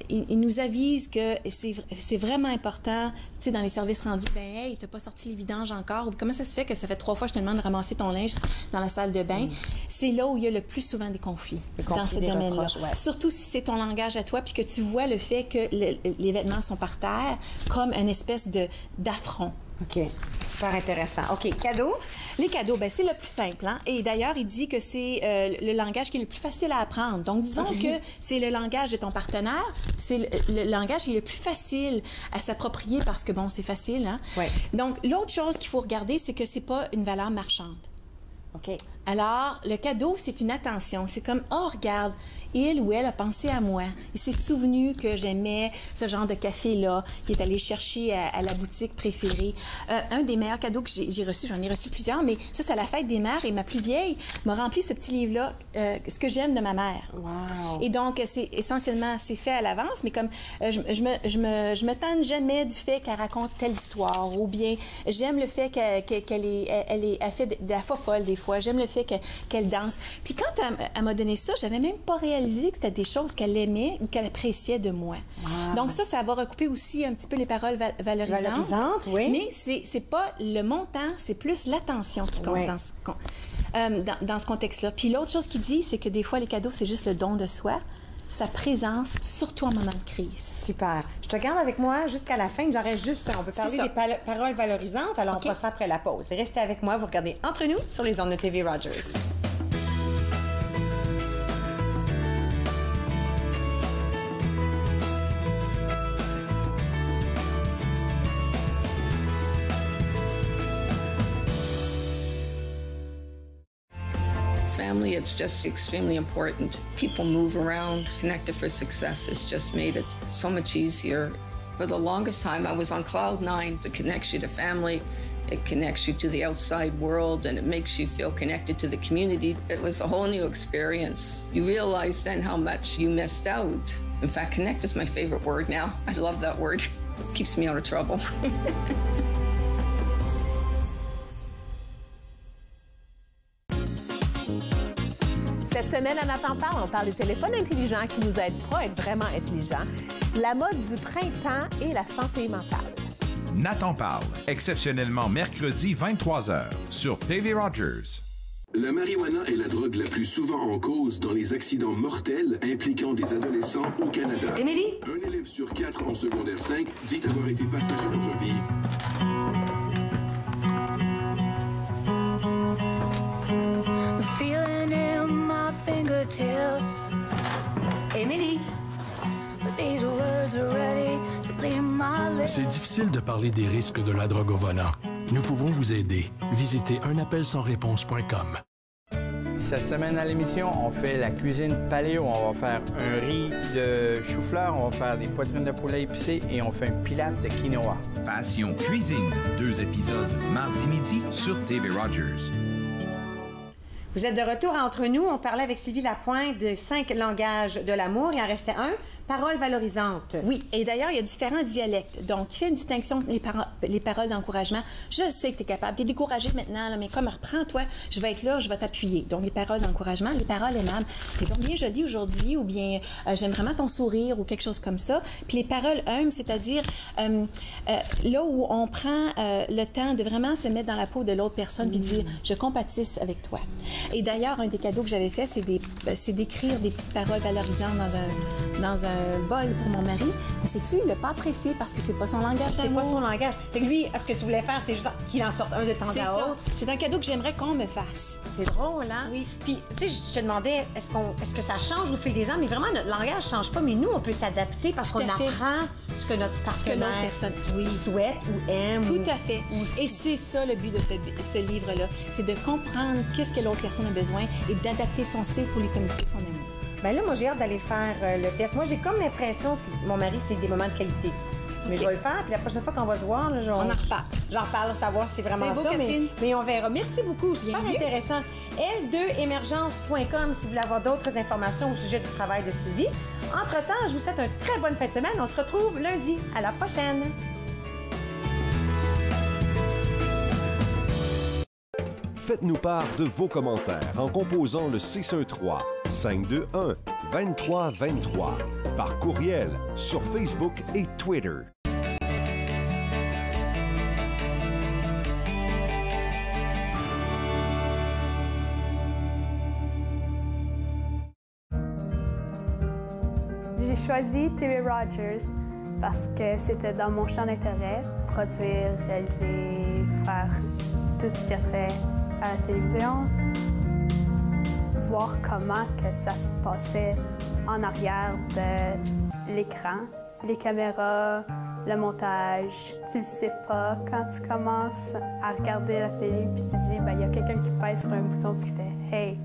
il nous avise que c'est vraiment important, tu sais, dans les services rendus, ben hey, t'as pas sorti les vidanges encore, ou comment ça se fait que ça fait 3 fois que je te demande de ramasser ton linge dans la salle de bain? C'est là où il y a le plus souvent des conflits dans ce domaine-là. Surtout si c'est ton langage à toi, puis que tu vois le fait que les vêtements sont par terre comme une espèce d'affront. OK. Super intéressant. OK. Cadeaux? Les cadeaux, ben c'est le plus simple. Hein? Et d'ailleurs, il dit que c'est le langage qui est le plus facile à apprendre. Donc, disons que c'est le langage de ton partenaire, c'est le langage qui est le plus facile à s'approprier parce que, bon, c'est facile. Hein? Ouais. Donc, l'autre chose qu'il faut regarder, c'est que c'est pas une valeur marchande. OK. Alors, le cadeau, c'est une attention. C'est comme, oh, regarde, il ou elle a pensé à moi. Il s'est souvenu que j'aimais ce genre de café-là, qui est allé chercher à la boutique préférée. Un des meilleurs cadeaux que j'ai reçu, j'en ai reçu plusieurs, mais ça, c'est à la fête des mères. Et ma plus vieille m'a rempli ce petit livre-là, ce que j'aime de ma mère. Wow. Et donc, c'est essentiellement, c'est fait à l'avance, mais comme je me tente jamais du fait qu'elle raconte telle histoire, ou bien j'aime le fait qu'elle fait de la fofolle des fois. J'aime le fait qu'elle danse. Puis quand elle m'a donné ça, j'avais même pas réalisé que c'était des choses qu'elle aimait ou qu'elle appréciait de moi. Wow. Donc ça va recouper aussi un petit peu les paroles valorisantes. Valorisantes, oui. Mais c'est pas le montant, c'est plus l'attention qui compte dans ce contexte-là. Puis l'autre chose qu'il dit, c'est que des fois, les cadeaux, c'est juste le don de soi, sa présence, surtout en moment de crise. Super. Je te garde avec moi jusqu'à la fin. J'aurais juste... On veut parler des paroles valorisantes, alors on fera ça après la pause. Restez avec moi, vous regardez Entre nous sur les ondes de TV Rogers. Family, it's just extremely important. People move around, connected for success. It's just made it so much easier. For the longest time, I was on cloud nine. It connects you to family, it connects you to the outside world, and it makes you feel connected to the community. It was a whole new experience. You realize then how much you missed out. In fact, connect is my favorite word now. I love that word. It keeps me out of trouble. Cette semaine, à Nathan Parle, on parle des téléphones intelligents qui nous aident pas à être vraiment intelligents, la mode du printemps et la santé mentale. Nathan Parle, exceptionnellement mercredi 23h sur TV Rogers. La marijuana est la drogue la plus souvent en cause dans les accidents mortels impliquant des adolescents au Canada. Émilie? Un élève sur 4 en secondaire 5 dit avoir été passager dans un véhicule. Émilie? C'est difficile de parler des risques de la drogue au volant. Nous pouvons vous aider. Visitez unappelsansréponse.com. Cette semaine à l'émission, on fait la cuisine paléo. On va faire un riz de chou-fleur, on va faire des poitrines de poulet épicées et on fait un pilaf de quinoa. Passion cuisine, 2 épisodes mardi midi sur TV Rogers. Vous êtes de retour à Entre nous. On parlait avec Sylvie Lapointe de 5 langages de l'amour. Il en restait un, paroles valorisantes. Oui, et d'ailleurs, il y a différents dialectes. Donc, il fait une distinction entre les paroles d'encouragement. Je sais que tu es capable, tu es découragé maintenant, là, mais comme reprends-toi, je vais être là, je vais t'appuyer. Donc, les paroles d'encouragement, les paroles aimables. T'es donc bien jolie aujourd'hui, ou bien j'aime vraiment ton sourire, ou quelque chose comme ça. Puis les paroles humbles, c'est-à-dire là où on prend le temps de vraiment se mettre dans la peau de l'autre personne puis dire « je compatisse avec toi ». Et d'ailleurs, un des cadeaux que j'avais fait, c'est d'écrire des petites paroles valorisantes dans un bol pour mon mari. Mais sais-tu, il l'a pas apprécié parce que c'est pas son langage d'amour. C'est pas son langage. Fait que lui, ce que tu voulais faire, c'est juste qu'il en sorte un de temps à autre. C'est un cadeau que j'aimerais qu'on me fasse. C'est drôle, hein? Oui. Puis, tu sais, je te demandais, est-ce que ça change au fil des ans? Mais vraiment, notre langage change pas, mais nous, on peut s'adapter parce qu'on apprend ce que notre partenaire souhaite ou aime. Tout à fait. Et c'est ça le but de ce livre-là. C'est de comprendre qu'est-ce que l'autre personne a besoin et d'adapter son style pour lui communiquer son amour. Bien là, moi, j'ai hâte d'aller faire le test. Moi, j'ai comme l'impression que mon mari, c'est des moments de qualité. Mais je vais le faire, puis la prochaine fois qu'on va se voir, là, on en reparle. J'en reparle, savoir si c'est vraiment beau, ça, mais on verra. Merci beaucoup, super intéressant. L2émergence.com si vous voulez avoir d'autres informations au sujet du travail de Sylvie. Entre-temps, je vous souhaite une très bonne fin de semaine. On se retrouve lundi. À la prochaine. Faites-nous part de vos commentaires en composant le 613-521-2323 par courriel sur Facebook et Twitter. J'ai choisi TV Rogers parce que c'était dans mon champ d'intérêt, produire, réaliser, faire tout ce qui a trait à la télévision. Voir comment que ça se passait en arrière de l'écran, les caméras, le montage. Tu le sais pas quand tu commences à regarder la télé puis tu dis, ben, il y a quelqu'un qui pèse sur un bouton qui fait « Hey ».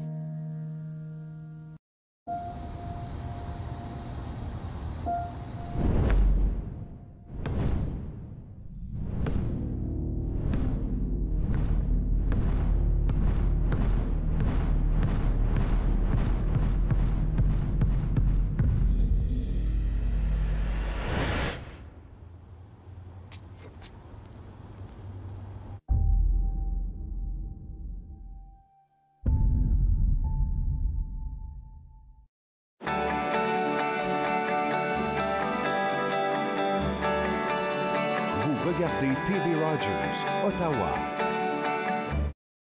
Regardez TV Rogers, Ottawa.